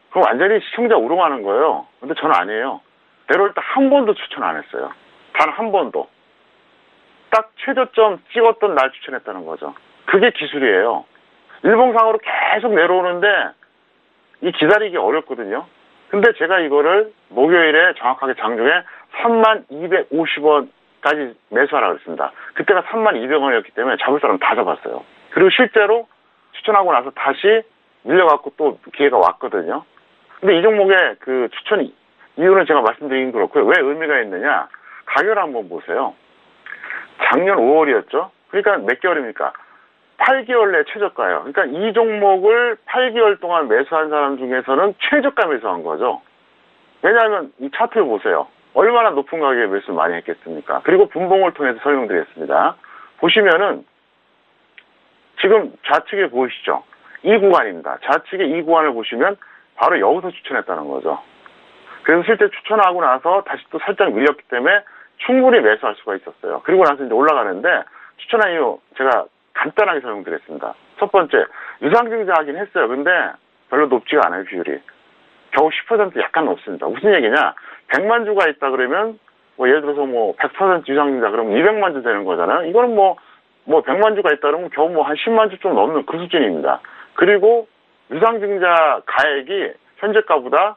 그럼 완전히 시청자 우롱하는 거예요. 근데 저는 아니에요. 내려올 때 한 번도 추천 안 했어요. 단 한 번도. 딱 최저점 찍었던 날 추천했다는 거죠. 그게 기술이에요. 일봉상으로 계속 내려오는데 이 기다리기 어렵거든요. 근데 제가 이거를 목요일에 정확하게 장중에 3250원까지 매수하라고 했습니다. 그때가 3200원이었기 때문에 잡을 사람 다 잡았어요. 그리고 실제로 추천하고 나서 다시 밀려갖고 또 기회가 왔거든요. 근데 이 종목의 그 추천 이유는 제가 말씀드리긴 그렇고요. 왜 의미가 있느냐? 가격을 한번 보세요. 작년 5월이었죠? 그러니까 몇 개월입니까? 8개월 내 최저가예요. 그러니까 이 종목을 8개월 동안 매수한 사람 중에서는 최저가 매수한 거죠. 왜냐하면 이 차트를 보세요. 얼마나 높은 가격에 매수 많이 했겠습니까? 그리고 분봉을 통해서 설명드리겠습니다. 보시면은 지금 좌측에 보이시죠? 이 구간입니다. 좌측에 이 구간을 보시면 바로 여기서 추천했다는 거죠. 그래서 실제 추천하고 나서 다시 또 살짝 밀렸기 때문에 충분히 매수할 수가 있었어요. 그리고 나서 이제 올라가는데 추천한 이유 제가 간단하게 설명드렸습니다. 첫 번째, 유상증자 하긴 했어요. 근데 별로 높지가 않아요, 비율이. 겨우 10% 약간 높습니다. 무슨 얘기냐? 100만 주가 있다 그러면 예를 들어서 100% 유상증자 그러면 200만 주 되는 거잖아요. 이거는 100만 주가 있다 그러면 겨우 한 10만 주 좀 넘는 그 수준입니다. 그리고 유상증자 가액이 현재가보다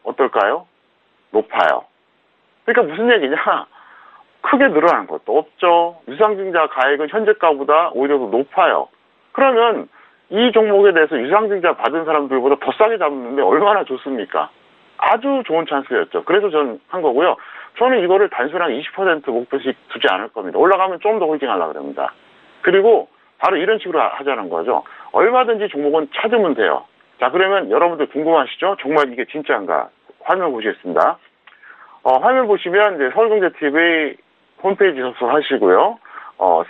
어떨까요? 높아요. 그러니까 무슨 얘기냐? 크게 늘어난 것도 없죠. 유상증자 가액은 현재가보다 오히려 더 높아요. 그러면 이 종목에 대해서 유상증자 받은 사람들보다 더 싸게 잡는데 얼마나 좋습니까? 아주 좋은 찬스였죠. 그래서 저는 한 거고요. 저는 이거를 단순하게 20% 목표씩 두지 않을 겁니다. 올라가면 좀 더 홀딩하려고 합니다. 그리고 바로 이런 식으로 하자는 거죠. 얼마든지 종목은 찾으면 돼요. 자, 그러면 여러분들 궁금하시죠? 정말 이게 진짜인가? 화면 보시겠습니다. 화면 보시면 이제 서울경제TV 홈페이지 접속하시고요.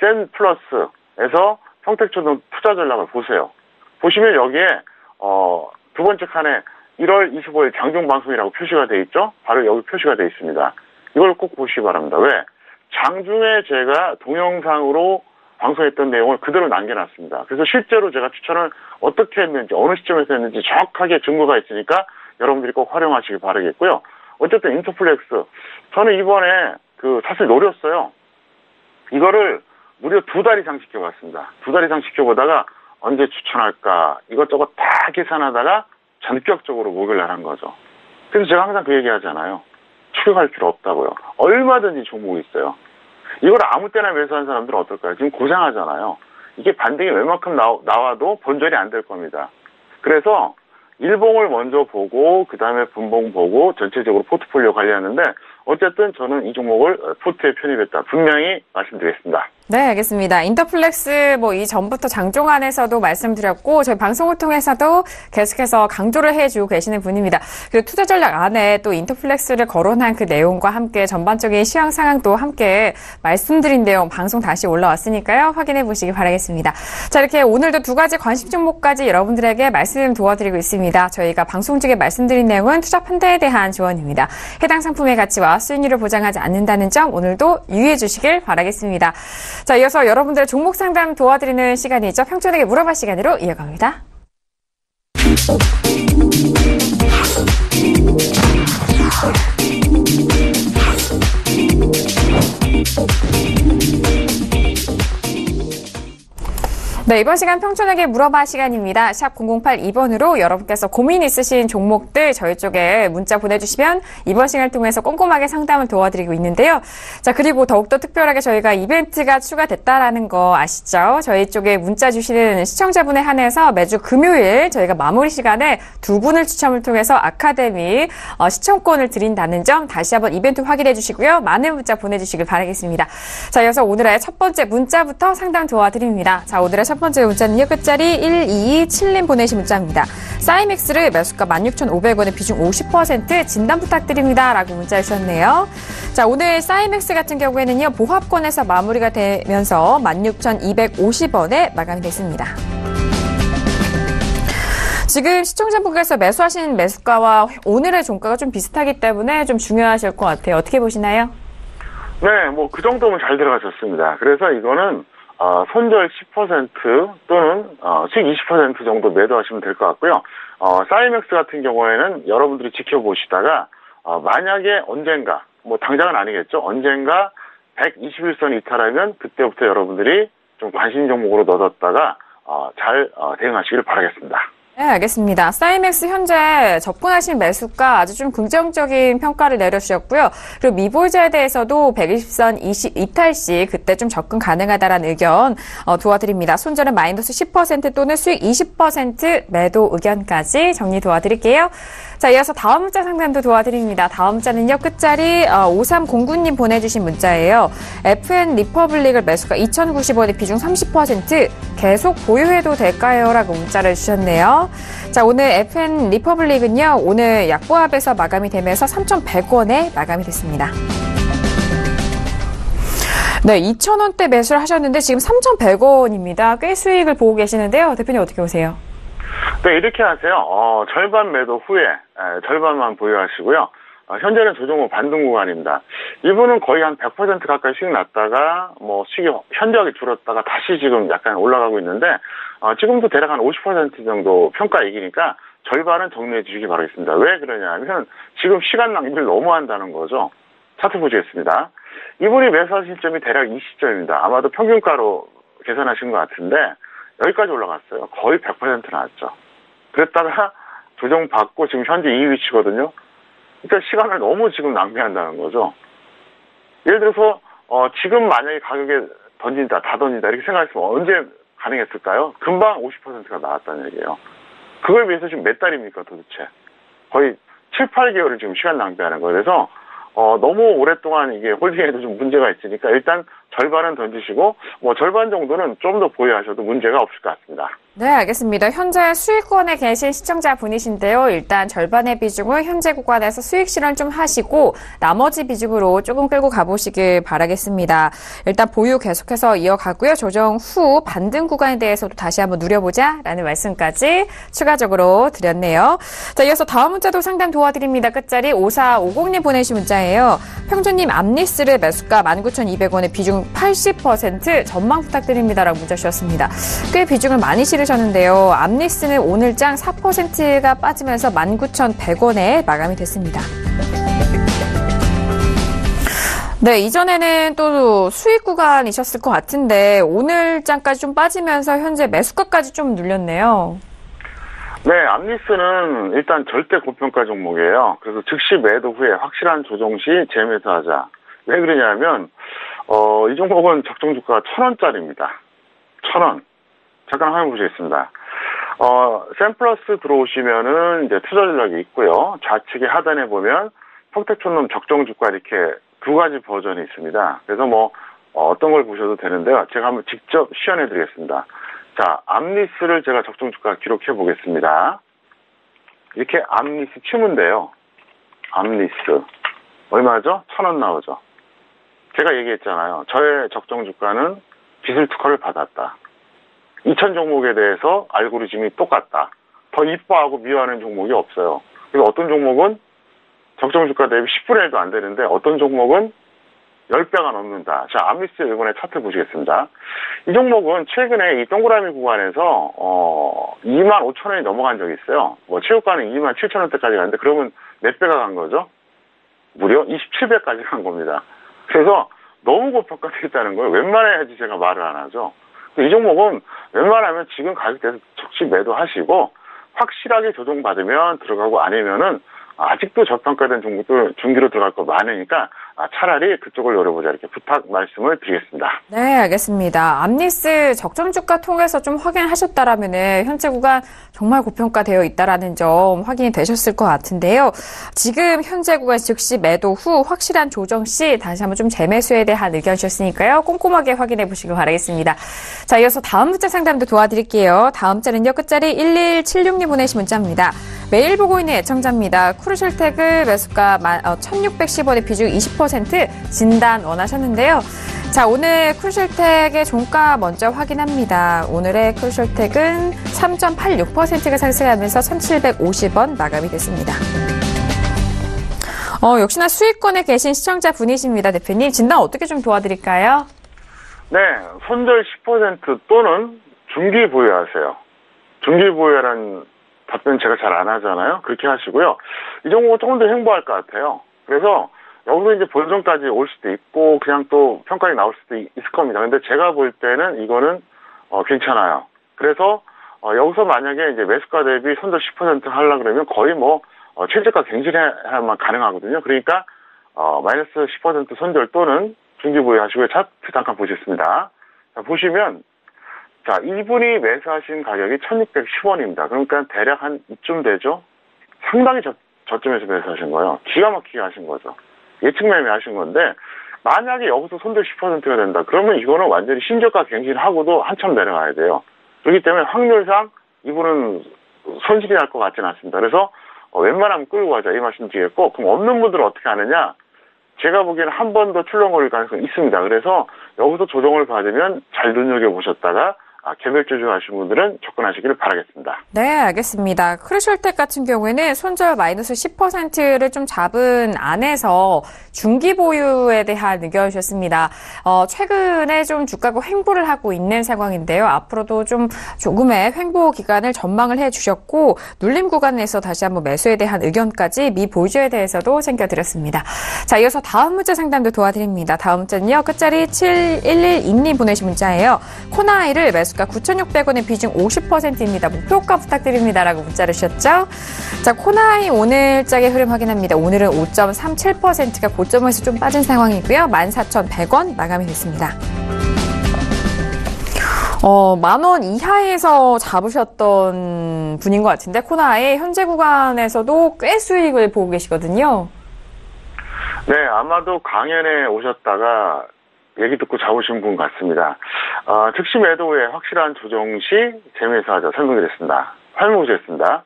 센 플러스에서 평택초등 투자 전략을 보세요. 보시면 여기에 두 번째 칸에 1월 25일 장중 방송이라고 표시가 돼 있죠? 바로 여기 표시가 돼 있습니다. 이걸 꼭 보시기 바랍니다. 왜? 장중에 제가 동영상으로 방송했던 내용을 그대로 남겨놨습니다. 그래서 실제로 제가 추천을 어떻게 했는지, 어느 시점에서 했는지 정확하게 증거가 있으니까 여러분들이 꼭 활용하시기 바라겠고요. 어쨌든 인터플렉스. 저는 이번에 사실 노렸어요. 이거를 무려 2달 이상 지켜봤습니다. 2달 이상 지켜보다가 언제 추천할까 이것저것 다 계산하다가 전격적으로 목요일날 한 거죠. 그래서 제가 항상 그 얘기 하잖아요. 추격할 필요 없다고요. 얼마든지 종목이 있어요. 이걸 아무 때나 매수한 사람들은 어떨까요? 지금 고생하잖아요. 이게 반등이 웬만큼 나와도 본전이 안 될 겁니다. 그래서 일봉을 먼저 보고 그 다음에 분봉 보고 전체적으로 포트폴리오 관리하는데 어쨌든 저는 이 종목을 포트에 편입했다. 분명히 말씀드리겠습니다. 네, 알겠습니다. 인터플렉스 이 전부터 장종안에서도 말씀드렸고 저희 방송을 통해서도 계속해서 강조를 해주고 계시는 분입니다. 그리고 투자 전략 안에 또 인터플렉스를 거론한 그 내용과 함께 전반적인 시황 상황도 함께 말씀드린 내용 방송 다시 올라왔으니까요. 확인해 보시기 바라겠습니다. 자, 이렇게 오늘도 2가지 관심 종목까지 여러분들에게 말씀 도와드리고 있습니다. 저희가 방송 중에 말씀드린 내용은 투자 판단에 대한 조언입니다. 해당 상품의 가치와 수익률을 보장하지 않는다는 점 오늘도 유의해 주시길 바라겠습니다. 자, 이어서 여러분들의 종목 상담 도와드리는 시간이죠. 평촌에게 물어봐 시간으로 이어갑니다. 네, 이번 시간 평촌에게 물어봐 시간입니다. 샵 0082번으로 여러분께서 고민 있으신 종목들 저희 쪽에 문자 보내주시면 이번 시간을 통해서 꼼꼼하게 상담을 도와드리고 있는데요. 자, 그리고 더욱더 특별하게 저희가 이벤트가 추가됐다라는 거 아시죠? 저희 쪽에 문자 주시는 시청자분에 한해서 매주 금요일 저희가 마무리 시간에 2분을 추첨을 통해서 아카데미 시청권을 드린다는 점 다시 한번 이벤트 확인해 주시고요. 많은 문자 보내주시길 바라겠습니다. 자, 이어서 오늘의 첫 번째 문자부터 상담 도와드립니다. 자, 오늘의 첫 번째 문자는요. 끝자리 1227님 보내신 문자입니다. 사이맥스를 매수가 16,500원에 비중 50% 진단 부탁드립니다. 라고 문자를 주셨네요. 자, 오늘 사이맥스 같은 경우에는요. 보합권에서 마무리가 되면서 16,250원에 마감이 됐습니다. 지금 시청자분께서 매수하신 매수가와 오늘의 종가가 좀 비슷하기 때문에 좀 중요하실 것 같아요. 어떻게 보시나요? 네, 그 정도면 잘 들어가셨습니다. 그래서 이거는 손절 10% 또는 수익 20% 정도 매도하시면 될 것 같고요. 사이맥스 같은 경우에는 여러분들이 지켜보시다가 만약에 언젠가 당장은 아니겠죠. 언젠가 121선 이탈하면 그때부터 여러분들이 좀 관심 종목으로 넣어뒀다가 잘 대응하시길 바라겠습니다. 네, 알겠습니다. 사이맥스 현재 접근하신 매수가 아주 좀 긍정적인 평가를 내려주셨고요. 그리고 미볼자에 대해서도 120선 이탈 시 그때 좀 접근 가능하다라는 의견 도와드립니다. 손절은 마이너스 10% 또는 수익 20% 매도 의견까지 정리 도와드릴게요. 자, 이어서 다음 문자 상담도 도와드립니다. 다음 문자는요. 끝자리 5309님 보내주신 문자예요. FN 리퍼블릭을 매수가 2,090원에 비중 30% 계속 보유해도 될까요? 라고 문자를 주셨네요. 자, 오늘 FN 리퍼블릭은요. 오늘 약보합에서 마감이 되면서 3,100원에 마감이 됐습니다. 네, 2,000원대 매수를 하셨는데 지금 3,100원입니다. 꽤 수익을 보고 계시는데요. 대표님 어떻게 보세요? 네, 이렇게 하세요. 절반 매도 후에 절반만 보유하시고요. 현재는 조정후 반등 구간입니다. 이분은 거의 한 100% 가까이 수익 났다가 수익이 현저하게 줄었다가 다시 지금 약간 올라가고 있는데 지금도 대략 한 50% 정도 평가 이기니까 절반은 정리해 주시기 바라겠습니다. 왜 그러냐면 지금 시간 낭비를 너무 한다는 거죠. 차트 보시겠습니다. 이분이 매수하신 시점이 대략 이 시점입니다. 아마도 평균가로 계산하신 것 같은데 여기까지 올라갔어요. 거의 100% 나왔죠. 그랬다가 조정받고 지금 현재 이 위치거든요. 그러니까 시간을 너무 지금 낭비한다는 거죠. 예를 들어서 지금 만약에 가격에 다 던진다 이렇게 생각했으면 언제 가능했을까요? 금방 50%가 나왔다는 얘기예요. 그걸 위해서 지금 몇 달입니까 도대체? 거의 7, 8개월을 지금 시간 낭비하는 거예요. 그래서 너무 오랫동안 이게 홀딩에도 좀 문제가 있으니까 일단 절반은 던지시고 절반 정도는 좀 더 보유하셔도 문제가 없을 것 같습니다. 네, 알겠습니다. 현재 수익권에 계신 시청자분이신데요. 일단 절반의 비중을 현재 구간에서 수익 실현 좀 하시고 나머지 비중으로 조금 끌고 가보시길 바라겠습니다. 일단 보유 계속해서 이어가고요. 조정 후 반등 구간에 대해서도 다시 한번 누려보자라는 말씀까지 추가적으로 드렸네요. 자, 이어서 다음 문자도 상담 도와드립니다. 끝자리 5450님 보내신 문자예요. 평준님 암리스를 매수가 19,200원에 비중 80% 전망 부탁드립니다라고 문자 주셨습니다. 꽤 비중을 많이 실으셨는데요. 암리스는 오늘장 4%가 빠지면서 19,100원에 마감이 됐습니다. 네, 이전에는 또 수익 구간이셨을 것 같은데 오늘장까지 좀 빠지면서 현재 매수가까지 좀 눌렸네요. 네, 암리스는 일단 절대 고평가 종목이에요. 그래서 즉시 매도 후에 확실한 조정 시 재매수하자. 왜 그러냐면 이 종목은 적정 주가가 1,000원짜리입니다. 1,000원. 잠깐 한번 보시겠습니다. 샘플러스 들어오시면은 이제 투자 전략이 있고요. 좌측에 하단에 보면 평택촌놈 적정 주가 이렇게 두 가지 버전이 있습니다. 그래서 어떤 걸 보셔도 되는데요. 제가 한번 직접 시연해 드리겠습니다. 자, 암리스를 제가 적정 주가 기록해 보겠습니다. 이렇게 암리스 치면 돼요. 암리스. 얼마죠? 1,000원 나오죠. 제가 얘기했잖아요. 저의 적정 주가는 빚을 특허를 받았다. 2,000 종목에 대해서 알고리즘이 똑같다. 더 이뻐하고 미워하는 종목이 없어요. 그래서 어떤 종목은 적정 주가 대비 10분의 1도 안 되는데 어떤 종목은 10배가 넘는다. 자, 암리스 이번에 차트 보시겠습니다. 이 종목은 최근에 이 동그라미 구간에서 25,000원이 넘어간 적이 있어요. 최고가는 27,000원대까지 갔는데 그러면 몇 배가 간 거죠? 무려 27배까지 간 겁니다. 그래서 너무 고평가되어 있다는 걸 웬만해야지 제가 말을 안 하죠. 이 종목은 웬만하면 지금 가격대에서 적시 매도하시고 확실하게 조정받으면 들어가고 아니면은 아직도 저평가된 종목들 중기로 들어갈 거 많으니까 차라리 그쪽을 노려보자 이렇게 부탁 말씀을 드리겠습니다. 네, 알겠습니다. 암리스 적정 주가 통해서 좀 확인하셨다라면은 현재 구간 정말 고평가되어 있다라는 점 확인이 되셨을 것 같은데요. 지금 현재 구간 즉시 매도 후 확실한 조정 시 다시 한번 좀 재매수에 대한 의견 주셨으니까요. 꼼꼼하게 확인해 보시길 바라겠습니다. 자, 이어서 다음 문자 상담도 도와드릴게요. 다음 문자는요. 끝자리 1176님 보내신 문자입니다. 매일 보고 있는 애청자입니다. 크루실텍을 매수가 1,610원의 비중 20% 진단 원하셨는데요. 자, 오늘 크루실텍의 종가 먼저 확인합니다. 오늘의 크루실텍은 3.86%가 상승하면서 1,750원 마감이 됐습니다. 역시나 수익권에 계신 시청자분이십니다. 대표님, 진단 어떻게 좀 도와드릴까요? 네, 손절 10% 또는 중기 보유하세요. 중기 보유라는 답변 제가 잘 안 하잖아요. 그렇게 하시고요. 이 종목은 조금 더 횡보할 것 같아요. 그래서 여기서 이제 본전까지 올 수도 있고 그냥 또 평가가 나올 수도 있을 겁니다. 근데 제가 볼 때는 이거는 괜찮아요. 그래서 여기서 만약에 이제 매수가 대비 손절 10% 하려고 그러면 거의 최저가 갱신해야만 가능하거든요. 그러니까 마이너스 10% 손절 또는 중기 보유하시고요. 차트 잠깐 보겠습니다. 자, 보시면 자, 이분이 매수하신 가격이 1,610원입니다. 그러니까 대략 한 이쯤 되죠? 상당히 저점에서 매수하신 거예요. 기가 막히게 하신 거죠. 예측 매매하신 건데 만약에 여기서 손절 10%가 된다. 그러면 이거는 완전히 신저가 갱신하고도 한참 내려가야 돼요. 그렇기 때문에 확률상 이분은 손실이 날 것 같지는 않습니다. 그래서 웬만하면 끌고 가자 이 말씀 드리겠고 그럼 없는 분들은 어떻게 하느냐? 제가 보기에는 한 번 더 출렁거릴 가능성이 있습니다. 그래서 여기서 조정을 받으면 잘 눈여겨보셨다가 개별주주 하신 분들은 접근하시기를 바라겠습니다. 네, 알겠습니다. 크루실텍 같은 경우에는 손절 마이너스 10%를 좀 잡은 안에서 중기 보유에 대한 의견 주셨습니다. 최근에 좀 주가가 횡보를 하고 있는 상황인데요. 앞으로도 좀 조금의 횡보 기간을 전망을 해주셨고 눌림 구간에서 다시 한번 매수에 대한 의견까지 미보유에 대해서도 챙겨드렸습니다. 자, 이어서 다음 문자 상담도 도와드립니다. 다음 문자는요. 끝자리 7112님 보내신 문자예요. 코나아이를 매수가 9,600원의 비중 50%입니다. 목표가 부탁드립니다라고 문자를 주셨죠. 자, 코나아이 오늘장의 흐름 확인합니다. 오늘은 5.37%가 고점에서 좀 빠진 상황이고요. 14,100원 마감이 됐습니다. 10,000원 이하에서 잡으셨던 분인 것 같은데 코나아이 현재 구간에서도 꽤 수익을 보고 계시거든요. 네, 아마도 강연에 오셨다가 얘기 듣고 잡으신 분 같습니다. 즉시 매도의 확실한 조정 시 재매수하자 설명드렸습니다. 설명드렸습니다.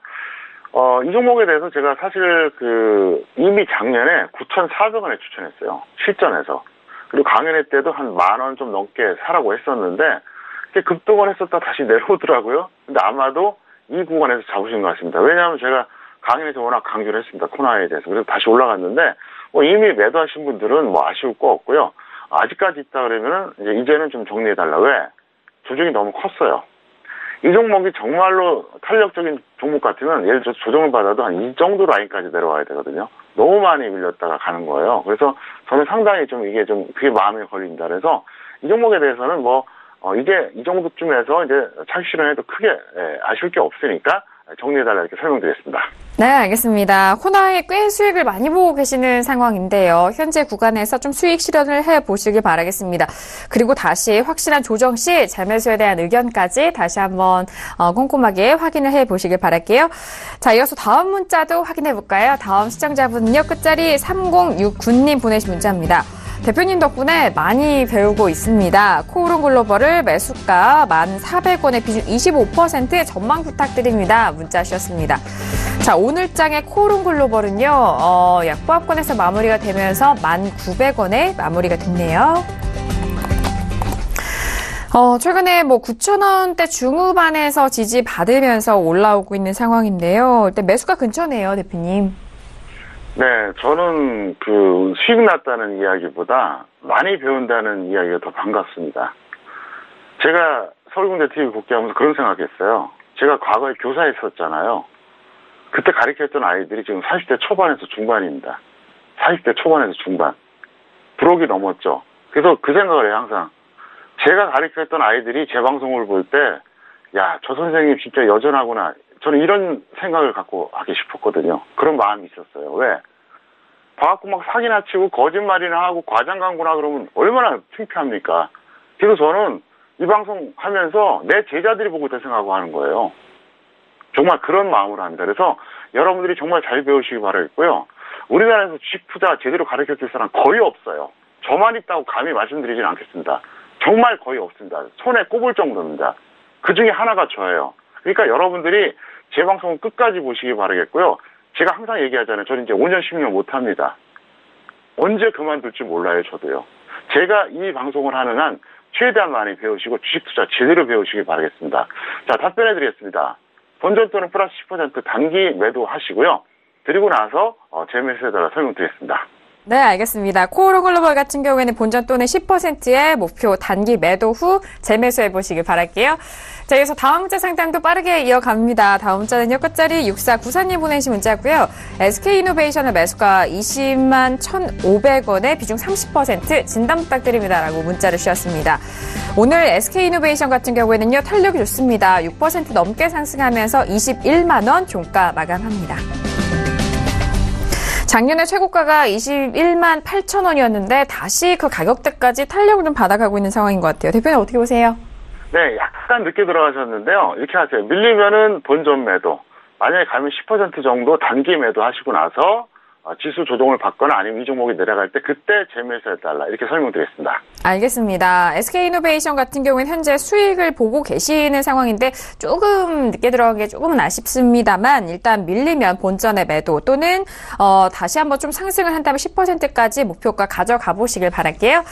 이 종목에 대해서 제가 사실 이미 작년에 9,400원에 추천했어요. 실전에서. 그리고 강연회 때도 한 10,000원 좀 넘게 사라고 했었는데, 급등을 했었다 다시 내려오더라고요. 근데 아마도 이 구간에서 잡으신 것 같습니다. 왜냐하면 제가 강연에서 워낙 강조를 했습니다. 코나에 대해서. 그래서 다시 올라갔는데, 이미 매도하신 분들은 아쉬울 거 없고요. 아직까지 있다 그러면은, 이제는 좀 정리해달라. 왜? 조정이 너무 컸어요. 이 종목이 정말로 탄력적인 종목 같으면, 예를 들어 조정을 받아도 한 이 정도 라인까지 내려와야 되거든요. 너무 많이 밀렸다가 가는 거예요. 그래서 저는 상당히 그게 마음에 걸립니다. 그래서 이 종목에 대해서는 이제 이 정도쯤에서 이제 차익 실현해도 크게 아쉬울 게 없으니까 정리해달라 이렇게 설명드렸습니다. 네, 알겠습니다. 호나에 꽤 수익을 많이 보고 계시는 상황인데요. 현재 구간에서 좀 수익 실현을 해보시길 바라겠습니다. 그리고 다시 확실한 조정 시 재매수에 대한 의견까지 다시 한번 꼼꼼하게 확인을 해보시길 바랄게요. 자, 이어서 다음 문자도 확인해볼까요? 다음 시청자분은요. 끝자리 3069님 보내신 문자입니다. 대표님 덕분에 많이 배우고 있습니다. 코오롱 글로벌을 매수가 1,400원에 비중 25% 전망 부탁드립니다. 문자 주셨습니다. 자, 오늘장의 코오롱 글로벌은요, 약보합권에서 마무리가 되면서 1,900원에 마무리가 됐네요. 최근에 9,000원대 중후반에서 지지받으면서 올라오고 있는 상황인데요. 일단 매수가 근처네요, 대표님. 네, 저는 수익 났다는 이야기보다 많이 배운다는 이야기가 더 반갑습니다. 제가 서울공대 TV 복귀하면서 그런 생각했어요. 제가 과거에 교사했었잖아요. 그때 가르쳤던 아이들이 지금 40대 초반에서 중반입니다. 40대 초반에서 중반. 불혹이 넘었죠. 그래서 그 생각을 해요, 항상. 제가 가르쳤던 아이들이 제 방송을 볼 때, 야, 저 선생님 진짜 여전하구나. 저는 이런 생각을 갖고 하기 싶었거든요. 그런 마음이 있었어요. 왜? 봐갖고 막 사기나 치고 거짓말이나 하고 과장 광고나 그러면 얼마나 창피합니까? 그래서 저는 이 방송 하면서 내 제자들이 보고 있다 생각하고 하는 거예요. 정말 그런 마음으로 합니다. 그래서 여러분들이 정말 잘 배우시기 바라겠고요. 우리나라에서 주식 투자 제대로 가르쳐줄 사람 거의 없어요. 저만 있다고 감히 말씀드리진 않겠습니다. 정말 거의 없습니다. 손에 꼽을 정도입니다. 그 중에 하나가 저예요. 그러니까 여러분들이 제 방송을 끝까지 보시기 바라겠고요. 제가 항상 얘기하잖아요. 저는 이제 5년, 10년 못합니다. 언제 그만둘지 몰라요, 저도요. 제가 이 방송을 하는 한 최대한 많이 배우시고 주식 투자 제대로 배우시기 바라겠습니다. 자, 답변해드리겠습니다. 본전 또는 플러스 10% 단기 매도하시고요. 그리고 나서 재매수에 따라 설명드리겠습니다. 네, 알겠습니다. 코오롱 글로벌 같은 경우에는 본전 또는 10%의 목표 단기 매도 후 재매수해 보시길 바랄게요. 자, 이어서 다음 문자 상담도 빠르게 이어갑니다. 다음 문자는요, 끝자리 6494님 보내신 문자고요. SK이노베이션의 매수가 20만 1,500원에 비중 30% 진단 부탁드립니다라고 문자를 주셨습니다. 오늘 SK이노베이션 같은 경우에는요, 탄력이 좋습니다. 6% 넘게 상승하면서 21만 원 종가 마감합니다. 작년에 최고가가 21만 8천 원이었는데 다시 그 가격대까지 탄력을 좀 받아가고 있는 상황인 것 같아요. 대표님 어떻게 보세요? 네, 약간 늦게 들어가셨는데요. 이렇게 하세요. 밀리면은 본전 매도. 만약에 가면 10% 정도 단기 매도 하시고 나서 지수 조정을 받거나 아니면 이 종목이 내려갈 때 그때 재매수해달라 이렇게 설명드리겠습니다. 알겠습니다. SK이노베이션 같은 경우는 현재 수익을 보고 계시는 상황인데 조금 늦게 들어간 게 조금은 아쉽습니다만 일단 밀리면 본전의 매도 또는 다시 한번 좀 상승을 한다면 10%까지 목표가 가져가 보시길 바랄게요.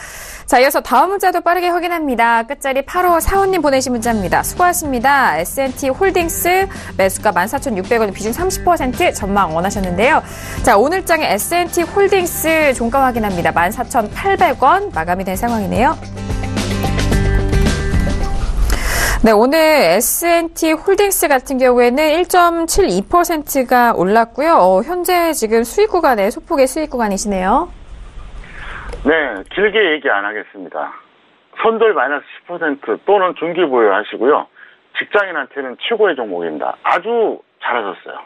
자, 이어서 다음 문자도 빠르게 확인합니다. 끝자리 8545님 보내신 문자입니다. 수고하십니다. S&T 홀딩스 매수가 14,600원 비중 30% 전망 원하셨는데요. 자, 오늘장의 S&T 홀딩스 종가 확인합니다. 14,800원 마감이 된 상황이네요. 네, 오늘 S&T 홀딩스 같은 경우에는 1.72%가 올랐고요. 현재 지금 수익 구간에 소폭의 수익 구간이시네요. 네, 길게 얘기 안 하겠습니다. 손절 마이너스 10% 또는 중기 보유하시고요. 직장인한테는 최고의 종목입니다. 아주 잘하셨어요.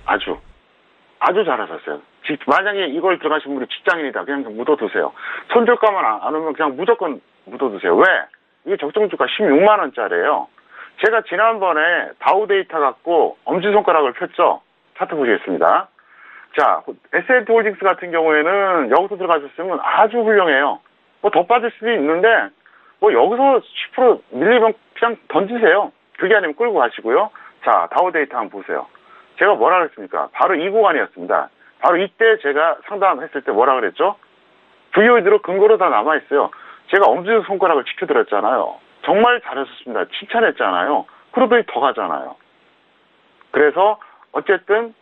아주 잘하셨어요. 만약에 이걸 들어가신 분이 직장인이다. 그냥 묻어두세요. 손절가만 안 오면 그냥 무조건 묻어두세요. 왜? 이게 적정주가 16만 원짜리예요. 제가 지난번에 다우 데이터 갖고 엄지손가락을 폈죠. 차트 보시겠습니다. 자, S&T 홀딩스 같은 경우에는 여기서 들어가셨으면 아주 훌륭해요. 뭐 더 빠질 수도 있는데, 뭐 여기서 10% 밀리면 그냥 던지세요. 그게 아니면 끌고 가시고요. 자, 다우 데이터 한번 보세요. 제가 뭐라 그랬습니까? 바로 이 구간이었습니다. 바로 이때 제가 상담했을 때 뭐라 그랬죠? VOE대로 근거로 다 남아있어요. 제가 엄지손 손가락을 지켜드렸잖아요. 정말 잘하셨습니다. 칭찬했잖아요. 그러더니 더 가잖아요. 그래서 어쨌든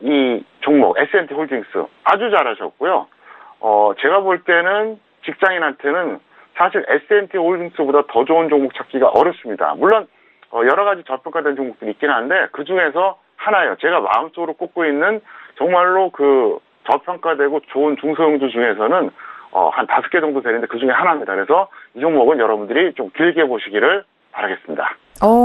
이 종목 S&T 홀딩스 아주 잘하셨고요. 제가 볼 때는 직장인한테는 사실 S&T 홀딩스보다 더 좋은 종목 찾기가 어렵습니다. 물론 여러 가지 저평가된 종목들이 있긴 한데 그 중에서 하나예요. 제가 마음속으로 꼽고 있는 정말로 그 저평가되고 좋은 중소형주 중에서는 한 5개 정도 되는데 그 중에 하나입니다. 그래서 이 종목은 여러분들이 좀 길게 보시기를 바라겠습니다.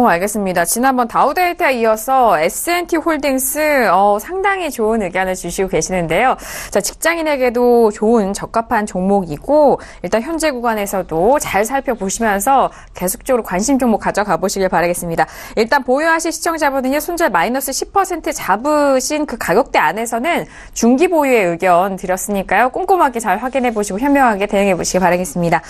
알겠습니다. 지난번 다우데이터에 이어서 S&T 홀딩스 상당히 좋은 의견을 주시고 계시는데요. 자, 직장인에게도 좋은 적합한 종목이고 일단 현재 구간에서도 잘 살펴보시면서 계속적으로 관심 종목 가져가 보시길 바라겠습니다. 일단 보유하실 시청자분은요. 손절 마이너스 10% 잡으신 그 가격대 안에서는 중기 보유의 의견 드렸으니까요. 꼼꼼하게 잘 확인해 보시고 현명하게 대응해 보시기 바라겠습니다.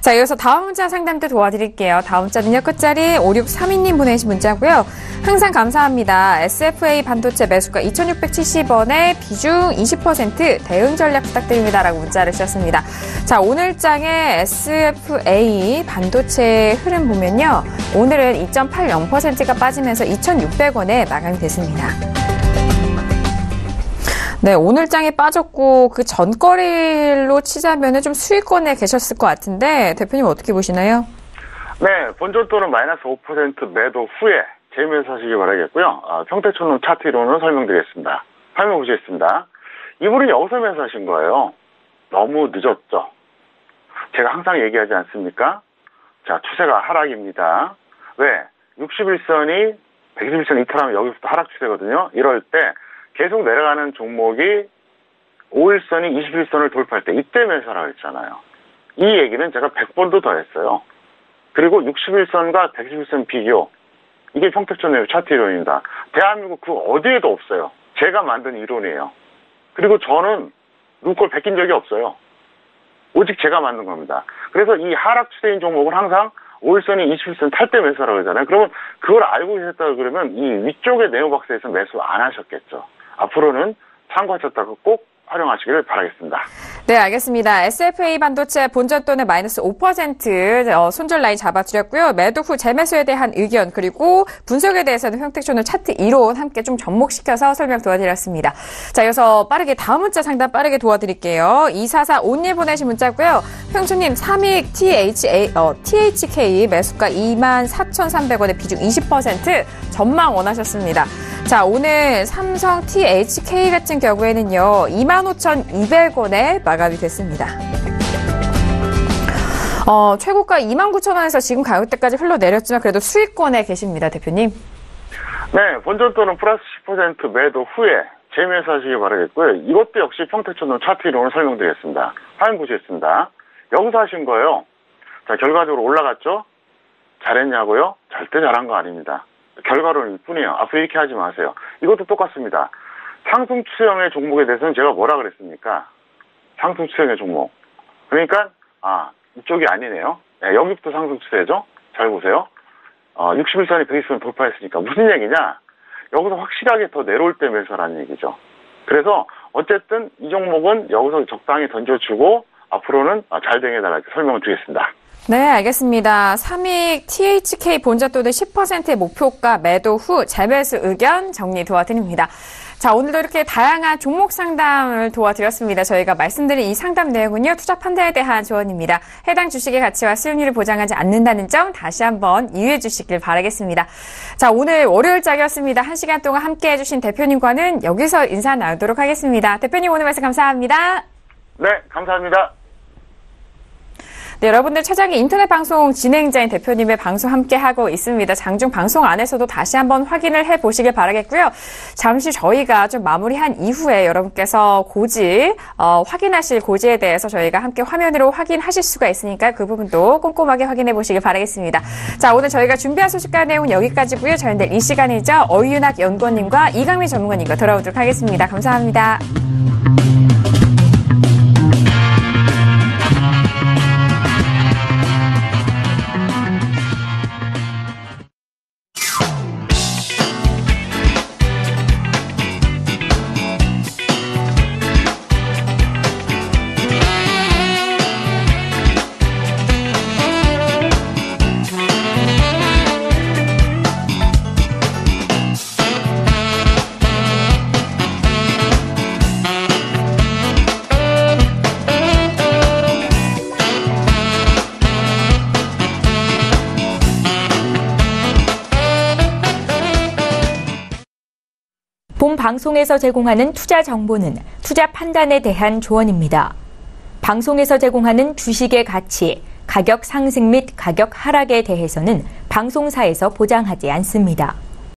자, 이어서 다음 문자 상담도 도와드릴게요. 다음 문자는요. 끝자리 5632님 보내신 문자고요. 항상 감사합니다. SFA 반도체 매수가 2,670원에 비중 20% 대응 전략 부탁드립니다라고 문자를 주셨습니다. 자, 오늘 장의 SFA 반도체 흐름 보면요. 오늘은 2.80%가 빠지면서 2,600원에 마감이 됐습니다. 네, 오늘 장에 빠졌고 그 전거래일로 치자면은 좀 수익권에 계셨을 것 같은데 대표님 어떻게 보시나요? 네, 본전 또는 마이너스 5% 매도 후에 재매수하시기 바라겠고요. 평택촌놈 차트 이론을 설명드리겠습니다. 설명 보시겠습니다. 이분은 여기서 매수하신 거예요. 너무 늦었죠. 제가 항상 얘기하지 않습니까? 자, 추세가 하락입니다. 왜? 61선이 121선 이탈하면 여기부터 하락 추세거든요. 이럴 때 계속 내려가는 종목이 5일선이 21선을 돌파할 때 이때 매수하라고 했잖아요. 이 얘기는 제가 100번도 더 했어요. 그리고 61선과 121선 비교, 이게 평택촌의 차트 이론입니다. 대한민국 그 어디에도 없어요. 제가 만든 이론이에요. 그리고 저는 누구 걸 베낀 적이 없어요. 오직 제가 만든 겁니다. 그래서 이 하락 추세인 종목은 항상 5일선이 21선 탈 때 매수하라고 하잖아요. 그러면 그걸 알고 계셨다고 그러면 이 위쪽의 네오박스에서 매수 안 하셨겠죠. 앞으로는 참고하셨다가 꼭 활용하시기를 바라겠습니다. 네, 알겠습니다. SFA 반도체 본전 또는 마이너스 5% 손절 라인 잡아드렸고요. 매도 후 재매수에 대한 의견 그리고 분석에 대해서는 평택촌을 차트 이론 함께 좀 접목시켜서 설명 도와드렸습니다. 자, 이어서 빠르게 다음 문자 상담 빠르게 도와드릴게요. 2445님 보내신 문자고요. 평촌님 삼익 THK 매수가 24,300원에 비중 20% 전망 원하셨습니다. 자, 오늘 삼성 THK 같은 경우에는요, 25,200원에 마감이 됐습니다. 최고가 29,000원에서 지금 가격대까지 흘러내렸지만 그래도 수익권에 계십니다, 대표님. 네, 본전 또는 플러스 10% 매도 후에 재매수하시기 바라겠고요. 이것도 역시 평택촌놈 차트 이론을 설명드리겠습니다. 화면 보시겠습니다. 여기서 하신 거예요. 자, 결과적으로 올라갔죠? 잘했냐고요? 절대 잘한 거 아닙니다. 결과론일 뿐이에요. 앞으로 이렇게 하지 마세요. 이것도 똑같습니다. 상승 추세형의 종목에 대해서는 제가 뭐라 그랬습니까? 상승 추세형의 종목. 그러니까 이쪽이 아니네요. 네, 여기부터 상승 추세죠. 잘 보세요. 61선이 120선 돌파했으니까 무슨 얘기냐? 여기서 확실하게 더 내려올 때 매수하라는 얘기죠. 그래서 어쨌든 이 종목은 여기서 적당히 던져주고 앞으로는 잘 되게해달라 이렇게 설명을 드리겠습니다. 네, 알겠습니다. 삼익 THK 본전 또는 10%의 목표가 매도 후 재매수 의견 정리 도와드립니다. 자, 오늘도 이렇게 다양한 종목 상담을 도와드렸습니다. 저희가 말씀드린 이 상담 내용은요, 투자 판단에 대한 조언입니다. 해당 주식의 가치와 수익률을 보장하지 않는다는 점 다시 한번 이해해 주시길 바라겠습니다. 자, 오늘 월요일장이었습니다. 1시간 동안 함께 해주신 대표님과는 여기서 인사 나누도록 하겠습니다. 대표님 오늘 말씀 감사합니다. 네, 감사합니다. 네, 여러분들 최장희 인터넷 방송 진행자인 대표님의 방송 함께하고 있습니다. 장중 방송 안에서도 다시 한번 확인을 해보시길 바라겠고요. 잠시 저희가 좀 마무리한 이후에 여러분께서 고지, 확인하실 고지에 대해서 저희가 함께 화면으로 확인하실 수가 있으니까 그 부분도 꼼꼼하게 확인해 보시길 바라겠습니다. 자, 오늘 저희가 준비한 소식과 내용은 여기까지고요. 저희는 내일 이 시간이죠. 어유윤학 연구원님과 이강민 전문가님과 돌아오도록 하겠습니다. 감사합니다. 본 방송에서 제공하는 투자 정보는 투자 판단에 대한 조언입니다. 방송에서 제공하는 주식의 가치, 가격 상승 및 가격 하락에 대해서는 방송사에서 보장하지 않습니다.